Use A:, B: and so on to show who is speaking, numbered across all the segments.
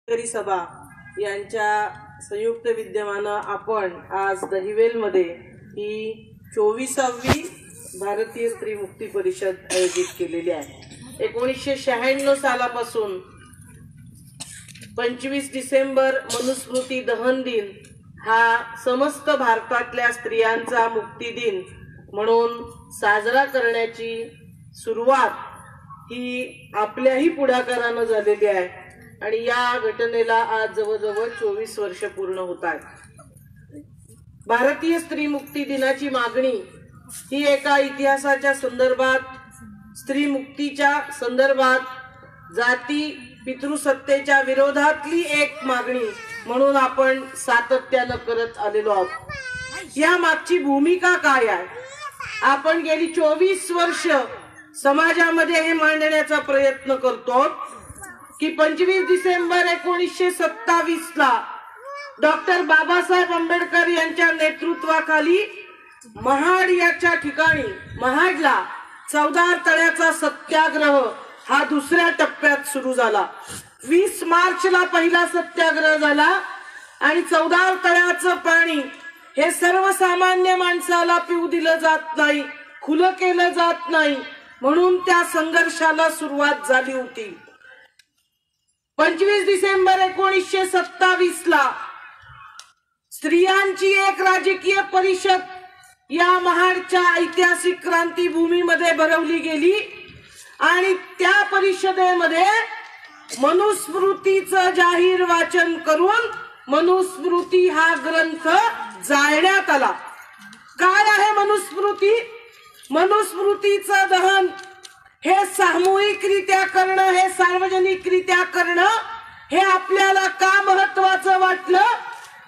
A: शेतकरी सभा यांच्या संयुक्त विद्यमानं आपण आज दहिवेलमध्ये ही 24वी भारतीय स्त्री मुक्ती परिषद आयोजित केलेली आहे। 1996 सालापासून 25 डिसेंबर मनुस्मृती दहन दिन हा समस्त भारतातल्या स्त्रियांचा मुक्ती दिन म्हणून साजरा करण्याची सुरुवात ही आपल्याही पुढाकाराने झालेली आहे आणि या घटनेला आज जवळजवळ 24 वर्ष पूर्ण होत आहेत। भारतीय स्त्री मुक्ती दिनाची मागणी ही एका इतिहासाच्या संदर्भात, स्त्री मुक्तीच्या संदर्भात, जाती पितृसत्तेच्या विरोधातली एक मागणी म्हणून आपण सातत्याने करत आलेलो आहोत। या मागची भूमिका काय आहे? आपण गेली 24 वर्ष समाजामध्ये हे मांडण्याचा प्रयत्न करतो की 25 डिसेंबर 1927 ला डॉक्टर बाबासाहेब आंबेडकर यांच्या नेतृत्वाखाली महाड याच्या ठिकाणी महाडला चौदार तळ्याचा सत्याग्रह हा दुसऱ्या टप्प्यात सुरू झाला। 20 मार्चला पहिला सत्याग्रह झाला आणि चौदार तळ्याचं पाणी हे सर्वसामान्य माणसाला पिऊ दिलं जात नाही, खुलं केलं जात नाही, म्हणून त्या संघर्षाला सुरुवात झाली होती। 25 डिसेंबर 1927 ला स्त्रियांची एक राजकीय परिषद या महाडच्या ऐतिहासिक क्रांतीभूमीमध्ये भरवली गेली आणि त्या परिषदेमध्ये मनुस्मृतीचं जाहीर वाचन करून मनुस्मृती हा ग्रंथ जाळण्यात आला। काय आहे मनुस्मृती? मनुस्मृतीचं दहन हे सामूहिकरित्या करणं, हे सार्वजनिकरित्या करणं हे आपल्याला का महत्वाचं वाटलं?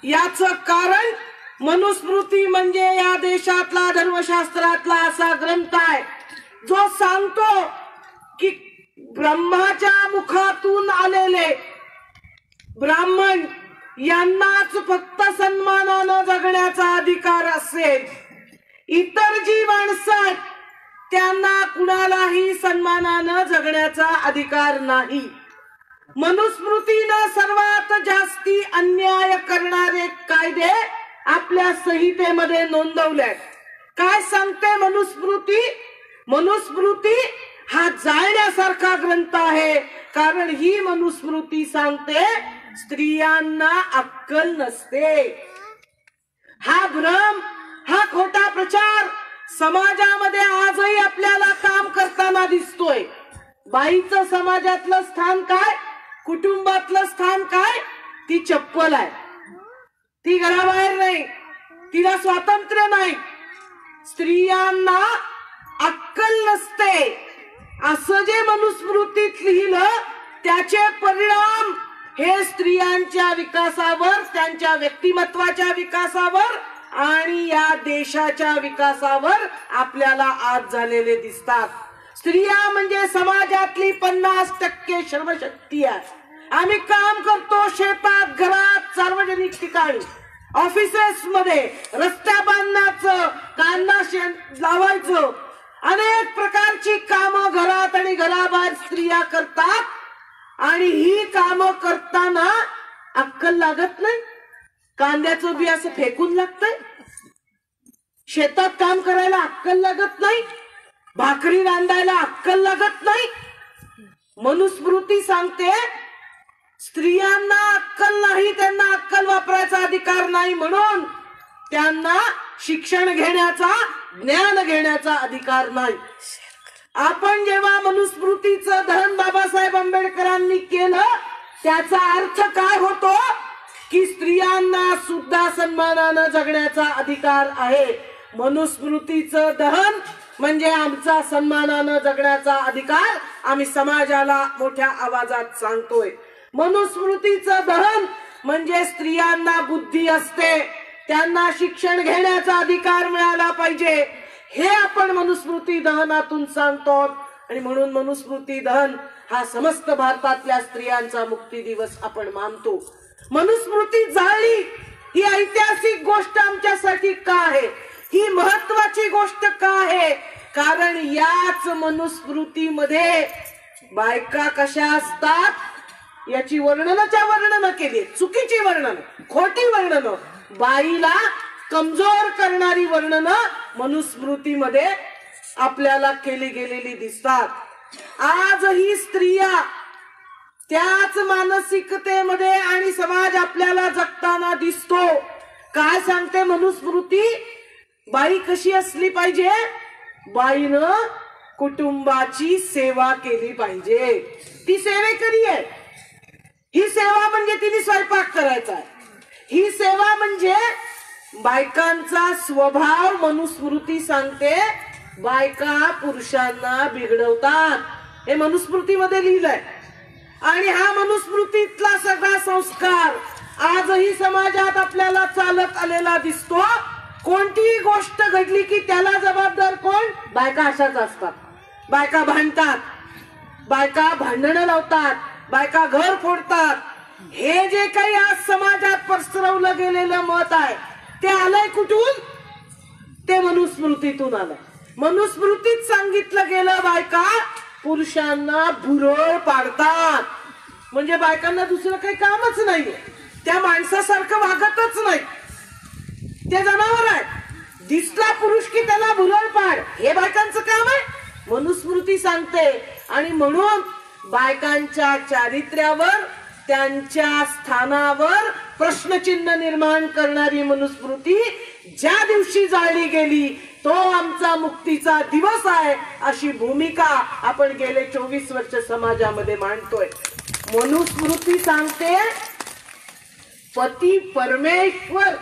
A: याचं कारण मनुस्मृती म्हणजे या देशातला धर्मशास्त्रातला असा ग्रंथ आहे जो सांगतो की ब्रह्माच्या मुखातून आलेले ब्राह्मण यांनाच फक्त सन्मानानं जगण्याचा अधिकार असेल, इतर जी माणसं त्यांना कुणालाही सन्मानानं जगण्याचा अधिकार नाही। मनुस्मृतीनं सर्वात जास्ती अन्याय करणारे कायदे आपल्या संहितेमध्ये नोंदवले। काय सांगते मनुस्मृती? मनुस्मृती हा जाळण्यासारखा ग्रंथ आहे, कारण ही मनुस्मृती सांगते स्त्रियांना अक्कल नसते। हा भ्रम, हा खोटा प्रचार समाजामध्ये आजही आपल्याला काम करताना दिसतोय। बाईचं समाजातलं स्थान काय? कुटुंबातलं स्थान काय? ती चप्पल आहे, ती घराबाहेर नाही, तिला स्वातंत्र्य नाही, स्त्रियांना अक्कल नसते असं जे मनुस्मृतीत लिहिलं त्याचे परिणाम हे स्त्रियांच्या विकासावर, त्यांच्या व्यक्तिमत्वाच्या विकासावर आणि या देशाच्या विकासावर आपल्याला आज झालेले दिसतात। स्त्रिया म्हणजे समाजातली 50% श्रमशक्ती आहे। आम्ही काम करतो शेतात, घरात, सार्वजनिक ठिकाणी, ऑफिसेस मध्ये, रस्त्या बांधण्याचं, कांदा लावायचं, अनेक प्रकारची कामं घरात आणि घराबाहेर स्त्रिया करतात आणि ही कामं करताना अक्कल लागत नाही। कांद्याचं बी असं फेकून लागतंय, शेतात काम करायला अक्कल लागत नाही, भाकरी रांधायला अक्कल लागत नाही। मनुस्मृती सांगते स्त्रियांना अक्कल नाही, त्यांना अक्कल वापरायचा अधिकार नाही, म्हणून त्यांना शिक्षण घेण्याचा, ज्ञान घेण्याचा अधिकार नाही। आपण जेव्हा मनुस्मृतीचं दहन बाबासाहेब आंबेडकरांनी केलं त्याचा अर्थ काय होतो की स्त्रियांना सुद्धा सन्मानानं जगण्याचा अधिकार आहे। मनुस्मृतीचं दहन म्हणजे आमचा सन्मानानं जगण्याचा अधिकार आम्ही समाजाला मोठ्या आवाजात सांगतोय। मनुस्मृतीचं दहन म्हणजे स्त्रियांना बुद्धी असते, त्यांना शिक्षण घेण्याचा अधिकार मिळाला पाहिजे, हे आपण मनुस्मृती दहनातून सांगतो आणि म्हणून मनुस्मृती दहन हा समस्त भारतातल्या स्त्रियांचा मुक्ती दिवस आपण मानतो। मनुस्मृती जाळली ही ऐतिहासिक गोष्ट आमच्यासाठी का आहे? ही महत्वाची गोष्ट का आहे? कारण याच मनुस्मृतीमध्ये बायका कशा असतात याची वर्णन केली, चुकीची वर्णन, खोटी वर्णन, बाईला कमजोर करणारी वर्णन मनुस्मृतीमध्ये आपल्याला केली गेलेली दिसतात. आजही स्त्रिया त्याच मानसिकतेमध्ये आणि समाज आपल्याला जगताना दिसतो. काय सांगते मनुस्मृती? बाई कशी असली पाहिजे? बाईनं कुटुंबाची सेवा केली पाहिजे. ती सेवेकरी आहे. ही सेवा म्हणजे तिने स्वयंपाक करायचा आहे. ही सेवा म्हणजे बायकांचा स्वभाव मनुस्मृती सांगते बायका पुरुषांना बिघडवतात, हे मनुस्मृतीमध्ये लिहिलंय. आणि हा मनुस्मृतीतला सगळा संस्कार आजही समाजात आपल्याला चालत आलेला दिसतो. कोणतीही गोष्ट घडली की त्याला जबाबदार कोण? बायका अशाच असतात. बायका भांडतात, बायका भांडणं लावतात, बायका घर फोडतात. हे जे काही आज समाजात पसरवलं गेलेलं मत आहे ते आलंय कुठून? ते मनुस्मृतीतून आलंय. मनुस्मृतीत सांगितलं गेलं बायका पुरुषांना भुरळ पाडतात. म्हणजे बायकांना दुसरं काही कामच नाहीये, त्या माणसासारखं वागतच नाही, ते जनावर आहे. दिसला पुरुष की त्याला भुरळ पाड, हे बायकांचं काम आहे मनुस्मृती सांगते. आणि म्हणून बायकांच्या चारित्र्यावर, त्यांच्या स्थानावर प्रश्नचिन्ह निर्माण करणारी मनुस्मृती ज्या दिवशी जाळली गेली तो आमचा मुक्तीचा दिवस आहे, अशी भूमिका आपण गेले 24 वर्ष समाजामध्ये मांडतोय. मनुस्मृती सांगते पती परमेश्वर,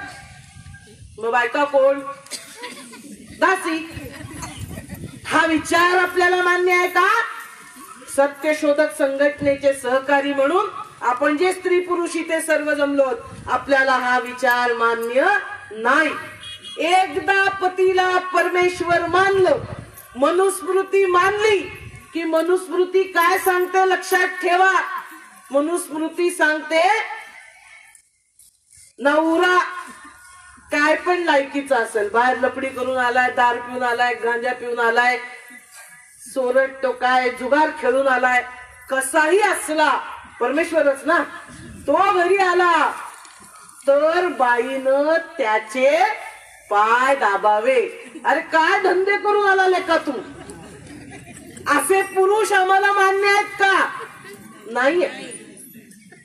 A: मग बायका कोण? दासी. हा विचार आपल्याला मान्य आहे का? सत्यशोधक संघटनेचे सहकारी म्हणून आपण जे स्त्री पुरुष इथे सर्व जमलोत, आपल्याला हा विचार मान्य नाही. एकदा पतीला परमेश्वर मानलं, मनुस्मृती मानली की मनुस्मृती काय सांगते लक्षात ठेवा. मनुस्मृती सांगते नवरा काय पण लायकीचा असेल, बाहेर लपडी करून आलाय, दार पिऊन आलाय, गांजा पिऊन आलाय, सोरट तो काय जुगार खेळून आलाय, कसाही असला, परमेश्वरच ना, तो घरी आला तर बाईनं त्याचे पाय दाबावे. अरे काय धंदे करून आला लेका तू? असे पुरुष आम्हाला मान्य आहेत का? नाहीये.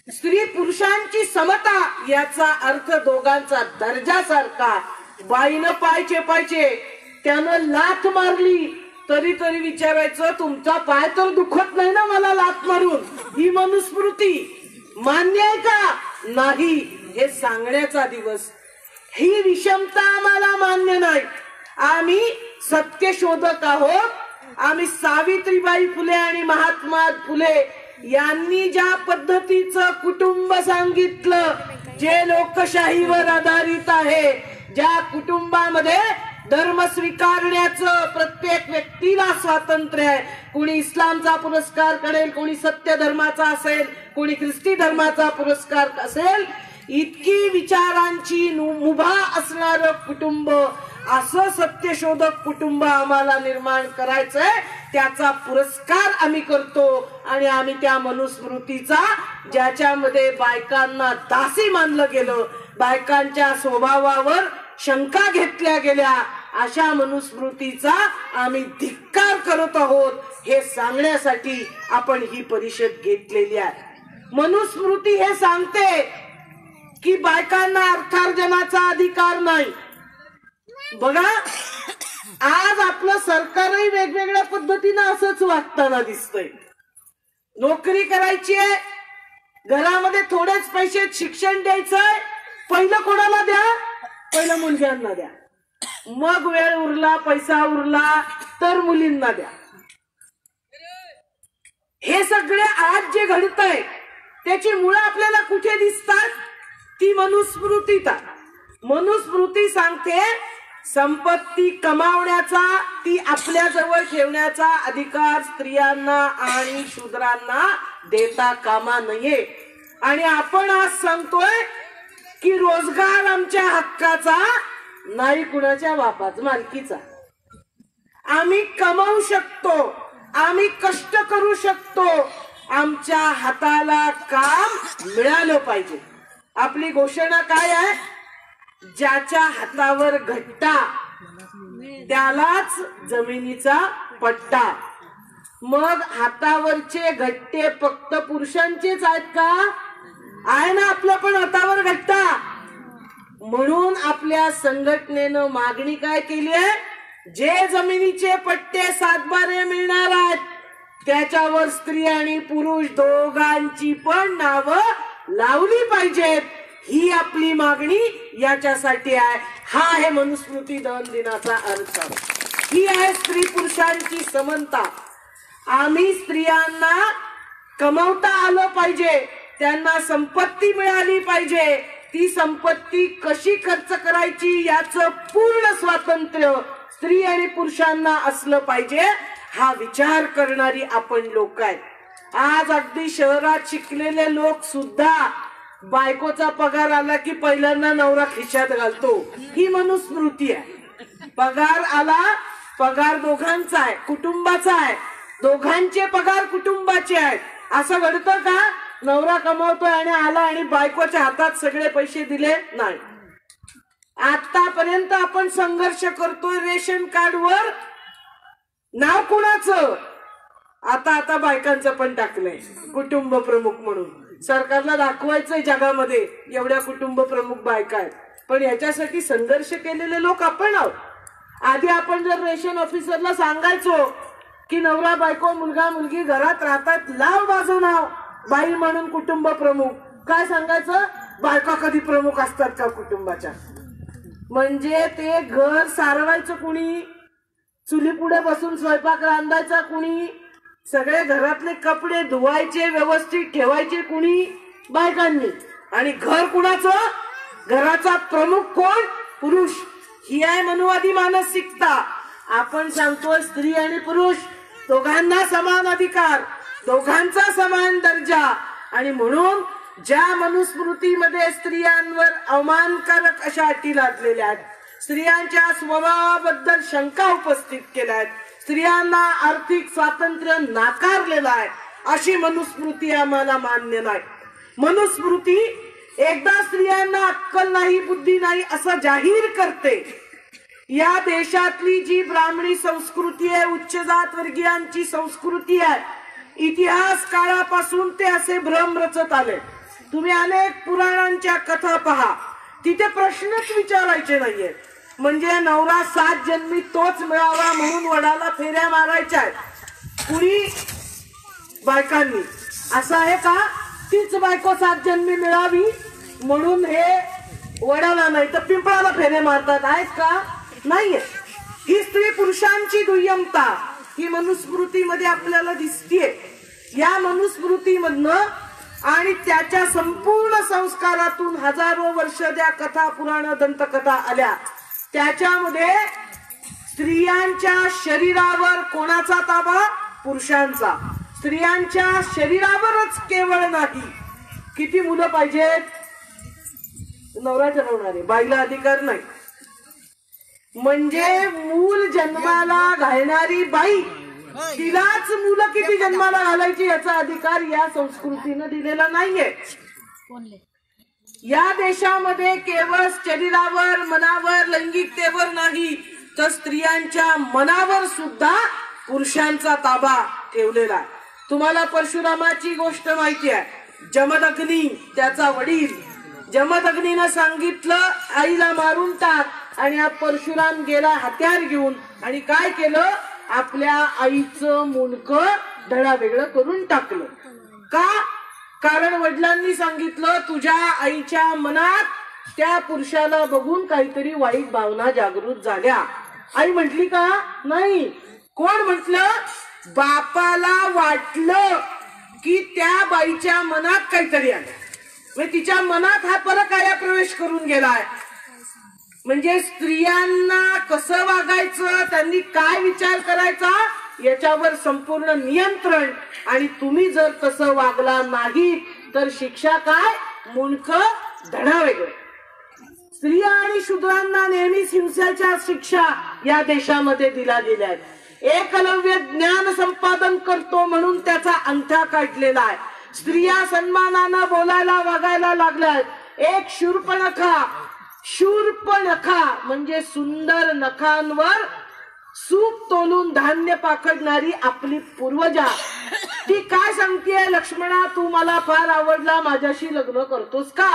A: स्त्री पुरुषांची समता याचा अर्थ दोघांचा दर्जा सारखा. बाईनं पाय चेपायचे, त्यानं लाथ मारली तरी विचारायचं तुमचा पाय तर दुखत नाही ना मला लाथ मारून? ही मनुस्मृती मान्य आहे का? नाही. हे सांगण्याचा दिवस. ही विषमता आम्हाला मान्य नाही. आम्ही सत्यशोधक आहोत. आम्ही सावित्रीबाई फुले आणि महात्मा फुले यांनी ज्या पद्धतीचं कुटुंब सांगितलं, जे लोकशाहीवर आधारित आहे, ज्या कुटुंबामध्ये धर्म स्वीकारण्याचं प्रत्येक व्यक्तीला स्वातंत्र्य आहे. कोणी इस्लामचा पुरस्कार करेल, कोणी सत्य धर्माचा असेल, कोणी ख्रिस्ती धर्माचा पुरस्कार असेल, इतकी विचारांची मुभा असणारं कुटुंब, असं सत्यशोधक कुटुंब आम्हाला निर्माण करायचंय. त्याचा पुरस्कार आम्ही करतो. आणि आम्ही त्या मनुस्मृतीचा, ज्याच्यामध्ये बायकांना दासी मानलं गेलं, बायकांच्या स्वभावावर शंका घेतल्या गेल्या, अशा मनुस्मृतीचा आम्ही धिक्कार करत आहोत, हे सांगण्यासाठी आपण ही परिषद घेतलेली आहे. मनुस्मृती हे सांगते की बायकांना अर्थार्जनाचा अधिकार नाही. बघा, आज आपलं सरकारही वेगवेगळ्या पद्धतीनं असंच वागताना दिसतंय. नोकरी करायची आहे, घरामध्ये थोडेच पैसे, शिक्षण द्यायचंय, पहिलं कोणाला द्या? पहिलं मुलग्यांना द्या, मग वेळ उरला, पैसा उरला तर मुलींना द्या. हे सगळे आज जे घडतंय त्याची मुळं आपल्याला कुठे दिसतात? ती मनुस्मृतीत. मनुस्मृती सांगते संपत्ती कमावण्याचा, ती आपल्या जवळ ठेवण्याचा अधिकार स्त्रियांना आणि शूद्रांना देता कामा नये. आणि आपण आज सांगतोय की रोजगार आमच्या हक्काचा नाही, कुणाच्या बापाच मालकीचा. आम्ही कमावू शकतो, आम्ही कष्ट करू शकतो, आमच्या हाताला काम मिळालं पाहिजे. आपली घोषणा काय आहे? ज्याच्या हातावर घट्टा त्यालाच जमिनीचा पट्टा. मग हातावरचे घट्टे फक्त पुरुषांचेच आहेत का? आहे ना आपल्या पण हातावर घट्टा. म्हणून आपल्या संघटनेनं मागणी काय केली आहे? जे जमिनीचे पट्टे सातबारे मिळणार आहेत त्याच्यावर स्त्री आणि पुरुष दोघांची पण नावं लावली पाहिजेत. ही आपली मागणी याच्यासाठी आहे. हा आहे मनुस्मृती दहन दिनाचा अर्थ. ही आहे स्त्री पुरुषांची समानता. आम्ही स्त्रियांना कमवता आलं पाहिजे, त्यांना संपत्ती मिळाली पाहिजे. ती संपत्ती कशी खर्च करायची याचं पूर्ण स्वातंत्र्य स्त्री आणि पुरुषांना असलं पाहिजे. हा विचार करणारी आपण लोक आहेत. आज अगदी शहरात शिकलेले लोक सुद्धा बायकोचा पगार आला की पहिल्यांदा नवरा खिशात घालतो. ही मनुस्मृती आहे. पगार आला, पगार दोघांचा आहे, कुटुंबाचा आहे. दोघांचे पगार कुटुंबाचे आहेत. असं घडतं का? नवरा कमावतोय आणि आला आणि बायकोच्या हातात सगळे पैसे दिले? नाही. आतापर्यंत आपण संघर्ष करतोय रेशन कार्डवर नाव कुणाचं? आता बायकांचं पण टाकलंय कुटुंब प्रमुख म्हणून. सरकारला दाखवायचंय जगामध्ये एवढ्या कुटुंब प्रमुख बायका आहेत. पण याच्यासाठी संघर्ष केलेले लोक आपण आहोत. आधी आपण जर रेशन ऑफिसरला सांगायचो की नवरा बायको मुलगा मुलगी घरात राहतात, लाव माझं नाव बाई म्हणून कुटुंब प्रमुख. काय सांगायचं? बायका कधी प्रमुख असतात का कुटुंबाच्या? म्हणजे ते घर सारवायचं कुणी? चुली पुढे बसून स्वयंपाक रांधायचा कुणी? सगळे घरातले कपडे धुवायचे, व्यवस्थित ठेवायचे कुणी? बायकांनी. आणि घर कुणाचं? घराचा प्रमुख कोण? पुरुष. ही आहे मनुवादी मानसिकता. आपण सांगतोय स्त्री आणि पुरुष दोघांना समान अधिकार, दोघांचा समान दर्जा. आणि म्हणून ज्या मनुस्मृतीमध्ये स्त्रियांवर अवमानकारक अशा अटी लादलेल्या आहेत, स्त्रियांच्या स्वभावाबद्दल शंका उपस्थित केल्या आहेत, स्त्रियांना आर्थिक स्वातंत्र्य नाकारलेलं आहे, अशी मनुस्मृती आम्हाला मान्य नाही. मनुस्मृती एकदा स्त्रियांना अक्कल नाही, बुद्धी नाही असं जाहीर करते. या देशातली जी ब्राह्मणी संस्कृती आहे, उच्च जात वर्गीयांची संस्कृती आहे, इतिहास काळापासून ते असे भ्रम रचत आले. तुम्ही अनेक पुराणांच्या कथा पहा, तिथे प्रश्नच विचारायचे नाहीये. म्हणजे नवरा 7 जन्मी तोच मिळावा म्हणून वडाला फेऱ्या मारायच्या कुणी? बायकांनी. असं आहे का? तीच बायको 7 जन्मी मिळावी म्हणून हे वडाला नाही तर पिंपळाला फेरे मारतात आहेत का? नाहीये. ही स्त्री पुरुषांची दुय्यमता ही मनुस्मृतीमध्ये आपल्याला दिसतीये. या मनुस्मृतीमधनं आणि त्याच्या संपूर्ण संस्कारातून हजारो वर्ष ज्या कथा पुराण दंतकथा आल्या त्याच्यामध्ये स्त्रियांच्या शरीरावर कोणाचा ताबा? पुरुषांचा. स्त्रियांच्या शरीरावरच केवळ नाही, किती मुलं पाहिजेत? नवरा ठरवणारे, बाईला अधिकार नाही. म्हणजे मूल जन्माला घालणारी बाई तिलाच मुलं किती जन्माला घालायची याचा अधिकार या संस्कृतीनं दिलेला नाहीये. या देशामध्ये केवळ शरीरावर, मनावर, लैंगिकतेवर नाही तर स्त्रियांच्या मनावर सुद्धा पुरुषांचा ताबा ठेवलेला आहे. तुम्हाला परशुरामाची गोष्ट माहिती आहे. जमदग्नी त्याचा वडील, जमदग्नीनं सांगितलं आईला मारून टाक आणि हा परशुराम गेला हत्यार घेऊन आणि काय केलं? आपल्या आईचं मुंडकं धडा वेगळं करून टाकलं. का? कारण वडिलांनी सांगितलं तुझ्या आईच्या मनात त्या पुरुषाला बघून काहीतरी वाईट भावना जागृत झाल्या. आई म्हटली का? नाही. कोण म्हटलं? बापाला वाटलं की त्या बाईच्या मनात काहीतरी आलं, म्हणजे तिच्या मनात हा परकाया प्रवेश करून गेलाय. म्हणजे स्त्रियांना कसं वागायचं, त्यांनी काय विचार करायचा याच्यावर संपूर्ण नियंत्रण. आणि तुम्ही जर तसं वागला नाही तर शिक्षा काय? मुंडकं धडा वेगळे. स्त्रिया आणि शूद्रांना नेहमीच हिंसाच्या शिक्षा या देशामध्ये दिल्या गेल्या आहेत. एकलव्य ज्ञान संपादन करतो म्हणून त्याचा अंगठा काढलेला आहे. स्त्रिया सन्मानानं बोलायला वागायला लागल्यात. एक शूर्पणखा म्हणजे सुंदर नखांवर सूप तोलून धान्य पाकडणारी आपली पूर्वजा, ती काय सांगतेय, लक्ष्मणा तू मला फार आवडला, माझ्याशी लग्न करतोस का?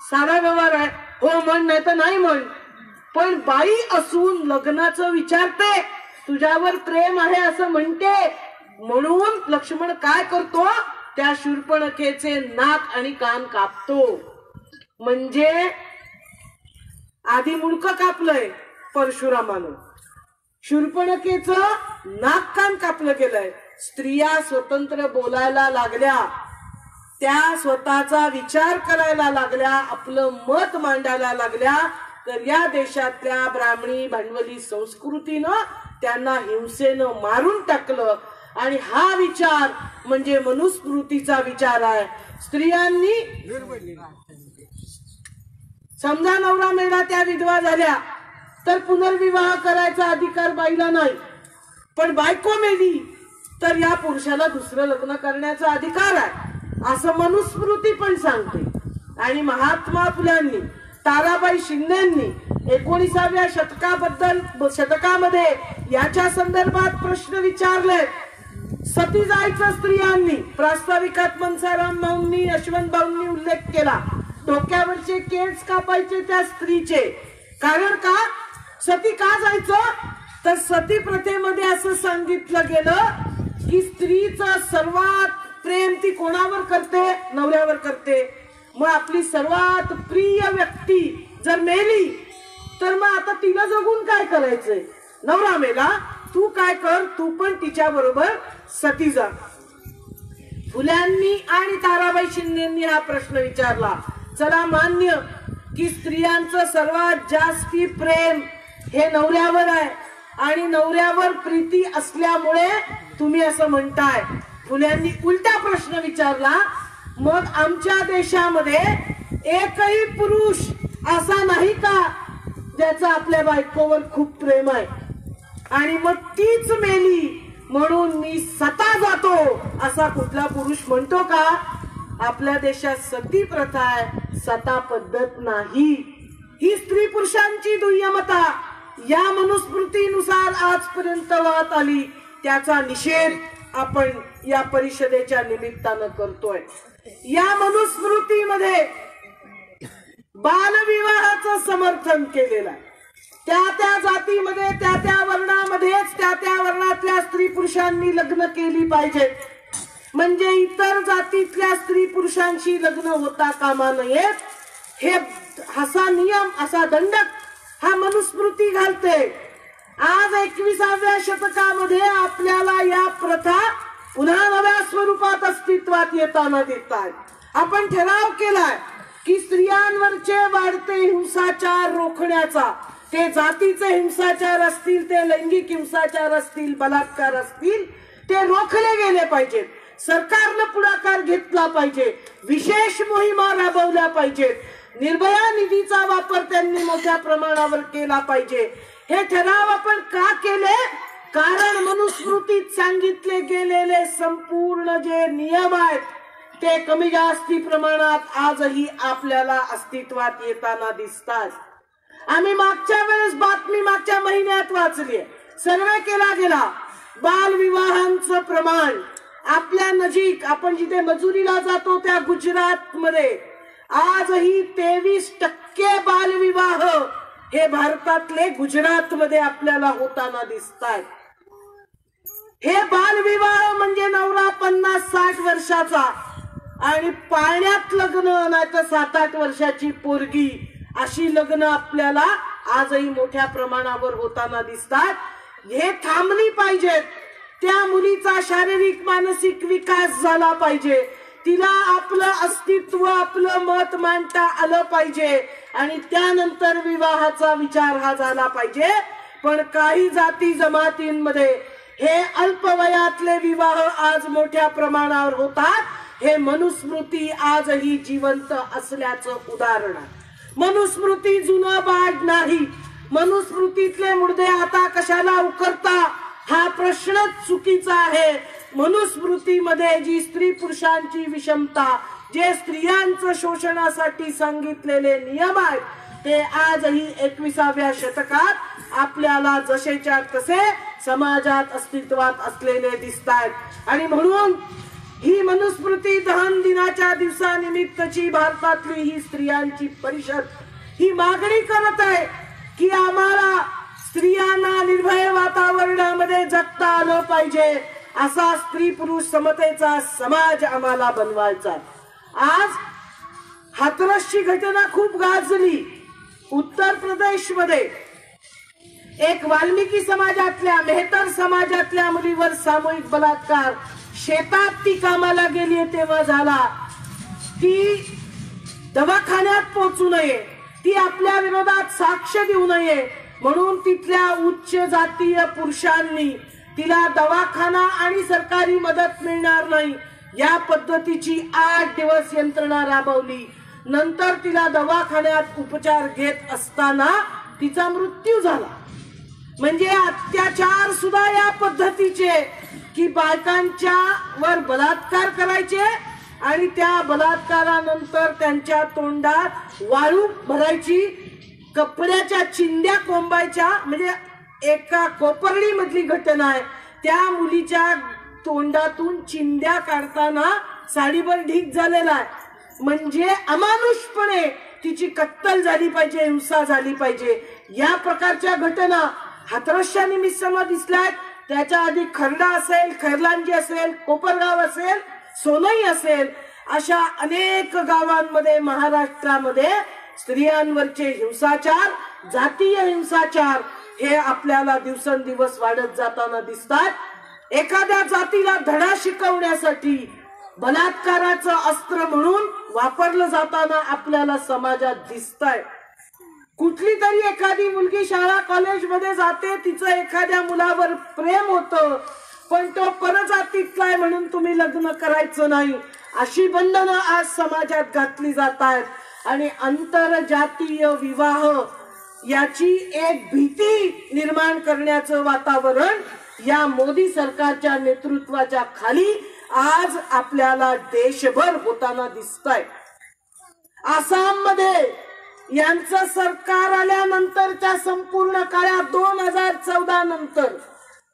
A: साधा व्यवहार आहे, हो म्हण नाही तर नाही म्हण. पण बाई असून लग्नाचं विचारते, तुझ्यावर प्रेम आहे असं म्हणते. म्हणून लक्ष्मण काय करतो, त्या शूर्पणखेचे नाक आणि कान कापतो. म्हणजे आधी मुंडकं कापलंय परशुरामानं, शूर्पणखेचं नाक कान कापलं गेलंय. स्त्रिया स्वतंत्र बोलायला लागल्या, त्या स्वतःचा विचार करायला लागल्या, आपलं मत मांडायला लागल्या, तर या देशातल्या ब्राह्मणी भांडवली संस्कृतीनं त्यांना हिंसेनं मारून टाकलं. आणि हा विचार म्हणजे मनुस्मृतीचा विचार आहे. स्त्रियांनी समजा नवरा मेला, त्या विधवा झाल्या, तर पुनर्विवाह करायचा अधिकार बाईला नाही. पण बायको मेली तर या पुरुषाला दुसरं लग्न करण्याचा अधिकार आहे असं मनुस्मृती पण सांगते. आणि महात्मा फुल्यांनी, ताराबाई शिंदेंनी 19व्या शतकामध्ये याच्या संदर्भात प्रश्न विचारले. सती जायचं स्त्रियांनी, प्रास्ताविकात मनसाराम भाऊंनी, यशवंत भाऊंनी उल्लेख केला. डोक्यावरचे केस कापायचे त्या स्त्रीचे. कारण का सती का जायचं, तर सती प्रथेमध्ये असं सांगितलं गेलं की स्त्रीचं सर्वात प्रेम ती कोणावर करते, नवऱ्यावर करते. मग आपली सर्वात प्रिय व्यक्ती जर मेली तर मग आता तिला जगून काय करायचंय, नवरा मेला, तू काय कर, तू पण तिच्या बरोबर सती जा. फुल्यांनी आणि ताराबाई शिंदेंनी हा प्रश्न विचारला. चला मान्य की स्त्रियांचं सर्वात जास्ती प्रेम हे नवऱ्यावर आहे आणि नवऱ्यावर प्रीती असल्यामुळे तुम्ही असं म्हणताय. फुल्यांनी उलटा प्रश्न विचारला, मग आमच्या देशामध्ये एकही पुरुष असा नाही का ज्याचा आपल्या बायकोवर खूप प्रेम आहे आणि मग तीच मेली म्हणून मी सता जातो असा कुठला पुरुष म्हणतो का? आपल्या देशात सती प्रथा आहे, सता पद्धत नाही. ही स्त्री पुरुषांची दुय्यमता या मनुस्मृतीनुसार आजपर्यंत वाहत आली. त्याचा निषेध आपण या परिषदेच्या निमित्तानं करतोय. या मनुस्मृतीमध्ये बालविवाहाचं समर्थन केलेलं आहे. त्या जातीमध्ये, त्या वर्णामध्येच त्या वर्णातल्या स्त्री पुरुषांनी लग्न केली पाहिजेत. म्हणजे इतर जातीतल्या स्त्री पुरुषांशी लग्न होता कामा नयेत. हे असा नियम, असा दंडक हा मनुस्मृती घालते. आज 21व्या शतकामध्ये आपल्याला या प्रथा पुन्हा नव्या स्वरूपात अस्तित्वात येताना दिसतात. आपण ठराव केलाय की स्त्रियांवरचे वाढते हिंसाचार रोखण्याचा, ते जातीचे हिंसाचार असतील, ते लैंगिक हिंसाचार असतील, बलात्कार असतील, ते रोखले गेले पाहिजेत. सरकारनं पुढाकार घेतला पाहिजे, विशेष मोहिमा राबवल्या पाहिजेत, निर्भया निधीचा वापर त्यांनी मोठ्या प्रमाणावर केला पाहिजे. हे ठराव आपण का केले? कारण मनुस्मृतीत सांगितले गेलेले संपूर्ण जे नियम आहेत ते कमी जास्ती प्रमाणात आजही आपल्याला अस्तित्वात येताना दिसतात. आम्ही मागच्या वेळेस बातमी मागच्या महिन्यात वाचली, सर्वे केला गेला. बालविवाहांचं प्रमाण आपल्या नजीक, आपण जिथे मजुरीला जातो त्या गुजरात मध्ये आजही 23% बालविवाह हे भारतातले गुजरात मध्ये आपल्याला होताना दिसतात. हे बालविवाह म्हणजे नवरा 50-60 वर्षाचा आणि पाळण्यात लग्न, नाही तर 7-8 वर्षाची पोरगी, अशी लग्न आपल्याला आजही मोठ्या प्रमाणावर होताना दिसतात. हे थांबली पाहिजेत. त्या मुलीचा शारीरिक मानसिक विकास झाला पाहिजे, तिला आपलं अस्तित्व, आपलं मत मांडता आलं पाहिजे आणि त्यानंतर विवाहाचा विचार हा झाला पाहिजे. पण काही जाती जमातींमध्ये हे अल्पवयातले विवाह आज मोठ्या प्रमाणावर होतात. हे मनुस्मृती आजही जिवंत असल्याचं उदाहरण आहे. मनुस्मृती जुनं बाळ नाही. मनुस्मृतीतले मुद्दे आता कशाला उकरता? हा प्रश्नच चुकीचा आहे. मनुस्मृतीमध्ये जी स्त्री पुरुषांची विषमता, जे स्त्रियांचं शोषणासाठी सांगितलेले नियम आहेत, ते आजही 21व्या शतकात आपल्याला जसेच्या तसे समाजात अस्तित्वात असलेले दिसतात. आणि म्हणून ही मनुस्मृती दहन दिनाच्या दिवसानिमित्तची भारतातली ही स्त्रियांची परिषद ही मागणी करत आहे की आम्हाला स्त्रियांना निर्भय वातावरणामध्ये जगता आलं पाहिजे. असा स्त्री पुरुष समतेचा समाज आम्हाला बनवायचा. आज हाथरसची घटना खूप गाजली. उत्तर प्रदेशमध्ये एक वाल्मिकी समाजातल्या, मेहतर समाजातल्या मुलीवर सामूहिक बलात्कार, शेतात ती कामाला गेली तेव्हा झाला. ती दवाखान्यात पोहोचू नये, ती आपल्या विरोधात साक्ष देऊ नये म्हणून तिथल्या उच्च जातीय पुरुषांनी तिला दवाखाना आणि सरकारी मदत मिळणार नाही या पद्धतीची 8 दिवस यंत्रणा राबवली. नंतर तिला दवाखान्यात उपचार घेत असताना तिचा मृत्यू झाला. म्हणजे अत्याचार सुद्धा या पद्धतीचे की बायकांच्या वर बलात्कार करायचे आणि त्या बलात्कारानंतर त्यांच्या तोंडात वाळू भरायची, कपड्याच्या चिंध्या कोंबायच्या. म्हणजे एका कोपर्डी मधली घटना आहे. त्या मुलीच्या तोंडातून चिंध्या काढताना साडीवर ढीग झालेला आहे. म्हणजे अमानुषपणे तिची कत्तल झाली पाहिजे, हिंसा झाली पाहिजे. या प्रकारच्या घटना हाथरसच्या निमित्तानं दिसल्यात. त्याच्या आधी खर्डा असेल, खैरलांजी असेल, कोपरगाव असेल, सोनई असेल, अशा अनेक गावांमध्ये महाराष्ट्रामध्ये स्त्रियांवरचे हिंसाचार, जातीय हिंसाचार हे आपल्याला दिवसेंदिवस वाढत जाताना दिसतात. एखाद्या जातीला धडा शिकवण्यासाठी बलात्काराचं अस्त्र म्हणून वापरलं जाताना आपल्याला समाजात दिसतंय. कुठली तरी एखादी मुलगी शाळा कॉलेजमध्ये जाते, तिचं एखाद्या मुलावर प्रेम होतं, पण तो परजातीतला आहे म्हणून तुम्ही लग्न करायचं नाही, अशी बंधनं आज समाजात घातली जात आहेत. आणि आंतरजातीय विवाह याची एक भीती निर्माण करण्याचं वातावरण या मोदी सरकारच्या नेतृत्वाच्या खाली आज आपल्याला देशभर होताना दिसतंय. आसाममध्ये यांचं सरकार आल्यानंतरच्या संपूर्ण काळात 2014 नंतर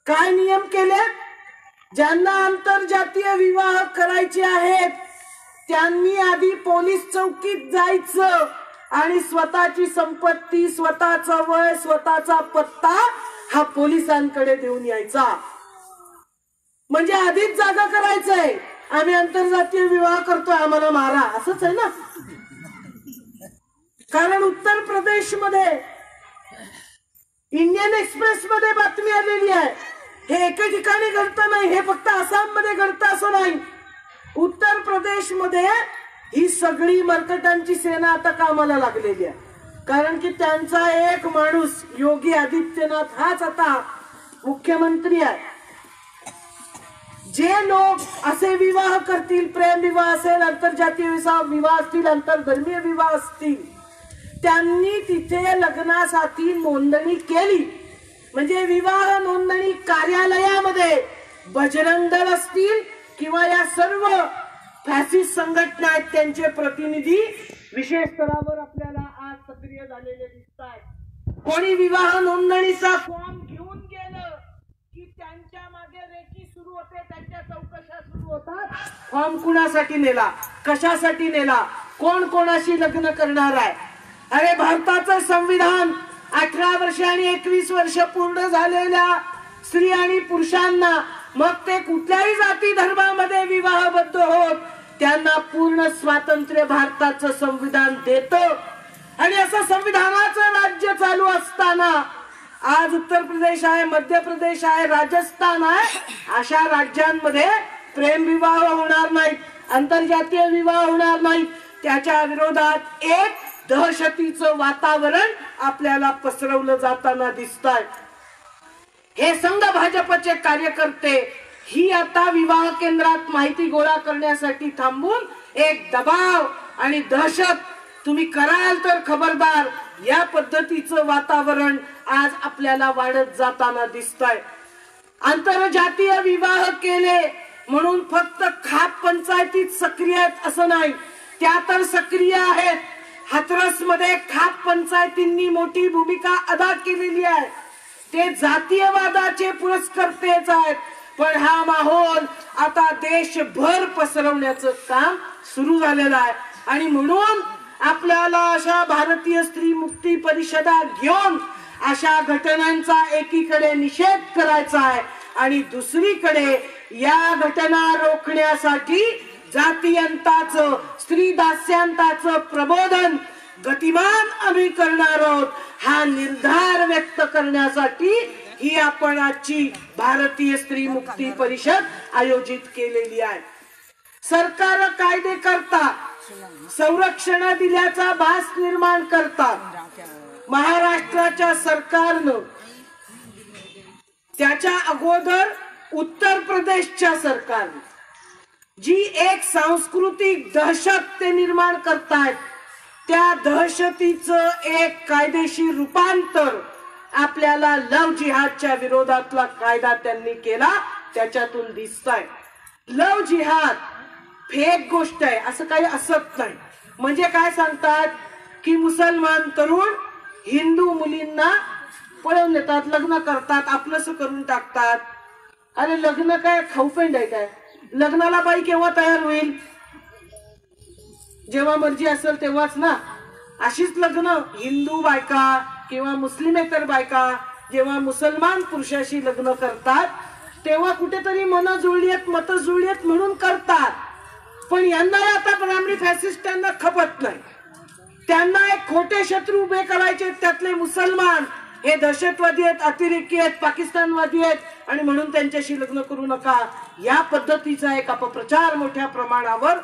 A: काय नियम केले? ज्यांना आंतरजातीय विवाह करायचे आहेत त्यांनी आधी पोलीस चौकीत जायचं आणि स्वतःची संपत्ती, स्वतःचं वय, स्वतःचा पत्ता हा पोलिसांकडे देऊन यायचा. म्हणजे आधीच जागा करायचंय, आम्ही आंतरजातीय विवाह करतोय, आम्हाला मारा, असंच आहे ना. कारण उत्तर प्रदेश मध्ये इंडियन एक्सप्रेस मध्ये बातमी आलेली आहे. हे एका ठिकाणी घडतं नाही, हे फक्त आसाम मध्ये घडतं असं नाही. उत्तर प्रदेश मध्ये ही सगळी मर्कटांची सेना आता कामाला लागलेली आहे. कारण की त्यांचा एक माणूस योगी आदित्यनाथ हाच आता मुख्यमंत्री आहे. जे लोक असे विवाह करतील, प्रेम विवाह असेल, आंतरजातीय विवाह असतील, आंतरधर्मीय विवाह असतील, त्यांनी तिथे लग्नासाठी नोंदणी केली. म्हणजे विवाह नोंदणी कार्यालयामध्ये बजरंग दल असतील किंवा या सर्व फॅसिस्ट संघटना आहेत त्यांचे प्रतिनिधी विशेष स्तरावर आपल्याला आज सक्रिय झालेले दिसतात. कोणी विवाह नोंदणीचा फॉर्म घेऊन गेलं की त्यांच्या मागे रेकी सुरू होते, त्यांच्या चौकशा सुरू होतात. फॉर्म कुणासाठी नेला, कशासाठी नेला, कोण कोणाशी लग्न करणार आहे. अरे भारताचं संविधान 18 वर्ष आणि 21 वर्ष पूर्ण झालेल्या स्त्री आणि पुरुषांना, मग ते कुठल्याही जाती धर्मामध्ये विवाहबद्ध होत, त्यांना पूर्ण स्वातंत्र्य भारताचं संविधान देतं. आणि असं संविधानाचं राज्य चालू असताना आज उत्तर प्रदेश आहे, मध्य प्रदेश आहे, राजस्थान आहे, अशा राज्यांमध्ये प्रेम विवाह होणार नाहीत, आंतरजातीय विवाह होणार नाहीत. त्याच्या विरोधात एक दहशतीचं वातावरण आपल्याला पसरवलं जाताना दिसतंय. हे संघ भाजपचे कार्यकर्ते ही आता विवाह केंद्रात माहिती गोळा करण्यासाठी थांबून एक दबाव आणि दहशत, तुम्ही कराल तर खबरदार, या पद्धतीचं वातावरण आज आपल्याला वाढत जाताना दिसतंय. आंतरजातीय विवाह केले म्हणून फक्त खाप पंचायतीत सक्रिय आहेत असं नाही, त्या तर सक्रिय आहेत. हाथरस मध्ये खाप पंचायतींनी मोठी भूमिका अदा केलेली आहे. ते जातीयवादाचे पुरस्कर्तेच आहेत. पण हा माहोल आता देशभर पसरवण्याचं काम सुरू झालेलं आहे. आणि म्हणून आपल्याला अशा भारतीय स्त्री मुक्ती परिषदा घेऊन अशा घटनांचा एकीकडे निषेध करायचा आहे आणि दुसरीकडे या घटना रोखण्यासाठी जातीयंताचं, स्त्री दास्यांताचं प्रबोधन गतिमान आम्ही करणार आहोत. हा निर्धार व्यक्त करण्यासाठी ही आपण आजची भारतीय स्त्री मुक्ती परिषद आयोजित केलेली आहे. सरकार कायदे करतात, संरक्षण दिल्याचा भास निर्माण करतात. महाराष्ट्राच्या सरकारनं, त्याच्या अगोदर उत्तर प्रदेशच्या सरकारनं जी एक सांस्कृतिक दहशत ते निर्माण करतायत, त्या दहशतीचं एक कायदेशीर रूपांतर आपल्याला लव जिहादच्या विरोधातला कायदा त्यांनी केला, त्याच्यातून दिसतंय. लव जिहाद फेक गोष्ट आहे असं काही असत नाही. म्हणजे काय सांगतात की मुसलमान तरुण हिंदू मुलींना पळवून नेतात, लग्न करतात, आपलंसं करून टाकतात. अरे लग्न काय खाऊपेंड आहे काय? लग्नाला बाई केव्हा तयार होईल? जेव्हा मर्जी असेल तेव्हाच ना. अशीच लग्न हिंदू बायका किंवा मुस्लिमेतर बायका जेव्हा मुसलमान पुरुषाशी लग्न करतात तेव्हा कुठेतरी मन जुळलीत, मत जुळलीत म्हणून करतात. पण यांना आता ब्राह्मणी फॅसिस्टांना खपत नाही. त्यांना एक खोटे शत्रू उभे करायचे, त्यातले मुसलमान हे दहशतवादी आहेत, अतिरेकी आहेत, पाकिस्तानवादी आहेत आणि म्हणून त्यांच्याशी लग्न करू नका. या पद्धतीचा एक अपप्रचार मोठ्या प्रमाणावर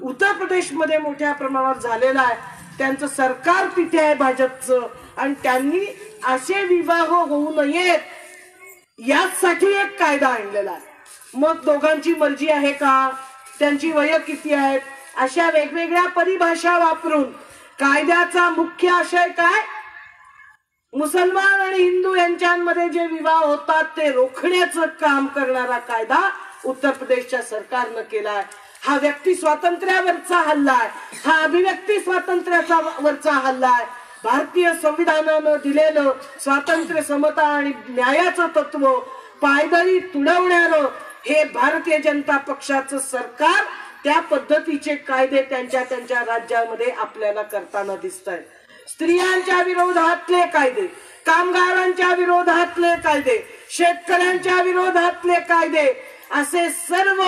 A: उत्तर प्रदेशमध्ये मोठ्या प्रमाणावर झालेला आहे. त्यांचं सरकार तिथे आहे भाजपचं आणि त्यांनी असे विवाह होऊ नयेत यासाठी एक कायदा आणलेला आहे. मग दोघांची मर्जी आहे का, त्यांची वय किती आहेत, अशा वेगवेगळ्या परिभाषा वापरून कायद्याचा मुख्य आशय काय, मुसलमान आणि हिंदू यांच्यामध्ये जे विवाह होतात ते रोखण्याचं काम करणारा कायदा उत्तर प्रदेशच्या सरकारनं केलाय. हा व्यक्ती स्वातंत्र्यावरचा हल्ला आहे, हा अभिव्यक्ती स्वातंत्र्याचा वरचा हल्ला आहे. भारतीय संविधानानं दिलेलं स्वातंत्र्य, समता आणि न्यायाचं तत्व पायदळी तुडवणारं हे भारतीय जनता पक्षाचं सरकार त्या पद्धतीचे कायदे त्यांच्या राज्यामध्ये आपल्याला करताना दिसत आहे. स्त्रियांच्या विरोधातले कायदे, कामगारांच्या विरोधातले कायदे, शेतकऱ्यांच्या विरोधातले कायदे, असे सर्व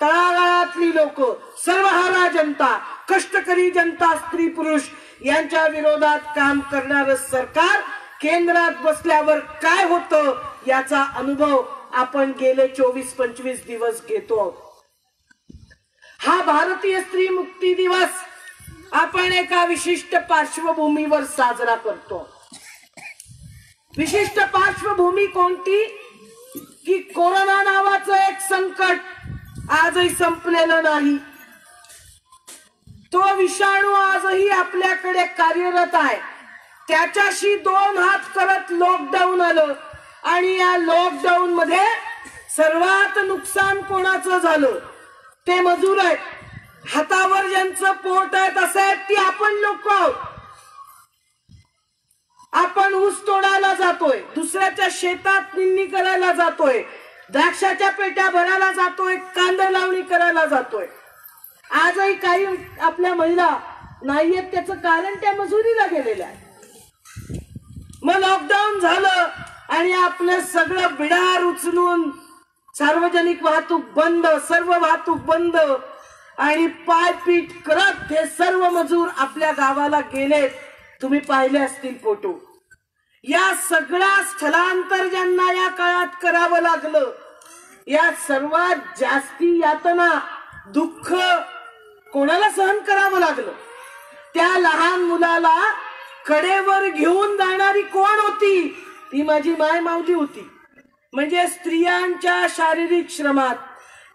A: तळागाळातली लोक, सर्वहारा जनता, कष्टकरी जनता, स्त्री पुरुष यांच्या विरोधात काम करणारं सरकार केंद्रात बसल्यावर काय होतं याचा अनुभव आपण गेले 24-25 दिवस घेतो. हा भारतीय स्त्री मुक्ती दिवस आपण एका विशिष्ट पार्श्वभूमीवर साजरा करतो. विशिष्ट पार्श्वभूमी कोणती की कोरोना नावाचं एक संकट आजही संपलेलं नाही. तो विषाणू आजही आपल्याकडे कार्यरत आहे. त्याच्याशी दोन हात करत लॉकडाऊन आलं आणि या लॉकडाऊन मध्ये सर्वात नुकसान कोणाचं झालं, ते मजूर आहेत. हातावर ज्यांचं पोट आहे तसे आहेत ती आपण लोक. आपण ऊस तोडायला जातोय, दुसऱ्याच्या शेतात निंदणी करायला जातोय, द्राक्षाच्या पेट्या भरायला जातोय, कांदा लावणी करायला जातोय. आजही काही आपल्या महिला नाहीयेत, त्याचं कारण त्या मजुरीला गेलेल्या आहे. मग लॉकडाऊन झालं आणि आपलं सगळं बिडार उचलून सार्वजनिक वाहतूक बंद, सर्व वाहतूक बंद आणि पायपीट करत हे सर्व मजूर आपल्या गावाला गेलेत. तुम्ही पाहिले असतील फोटो. या सगळ्या स्थलांतर ज्यांना या काळात करावं लागलं, या सर्वात जास्ती यातना, दुःख कोणाला सहन करावं लागलं? त्या लहान मुलाला कडेवर घेऊन जाणारी कोण होती? ती माझी माय माऊली होती. म्हणजे स्त्रियांच्या शारीरिक श्रमात,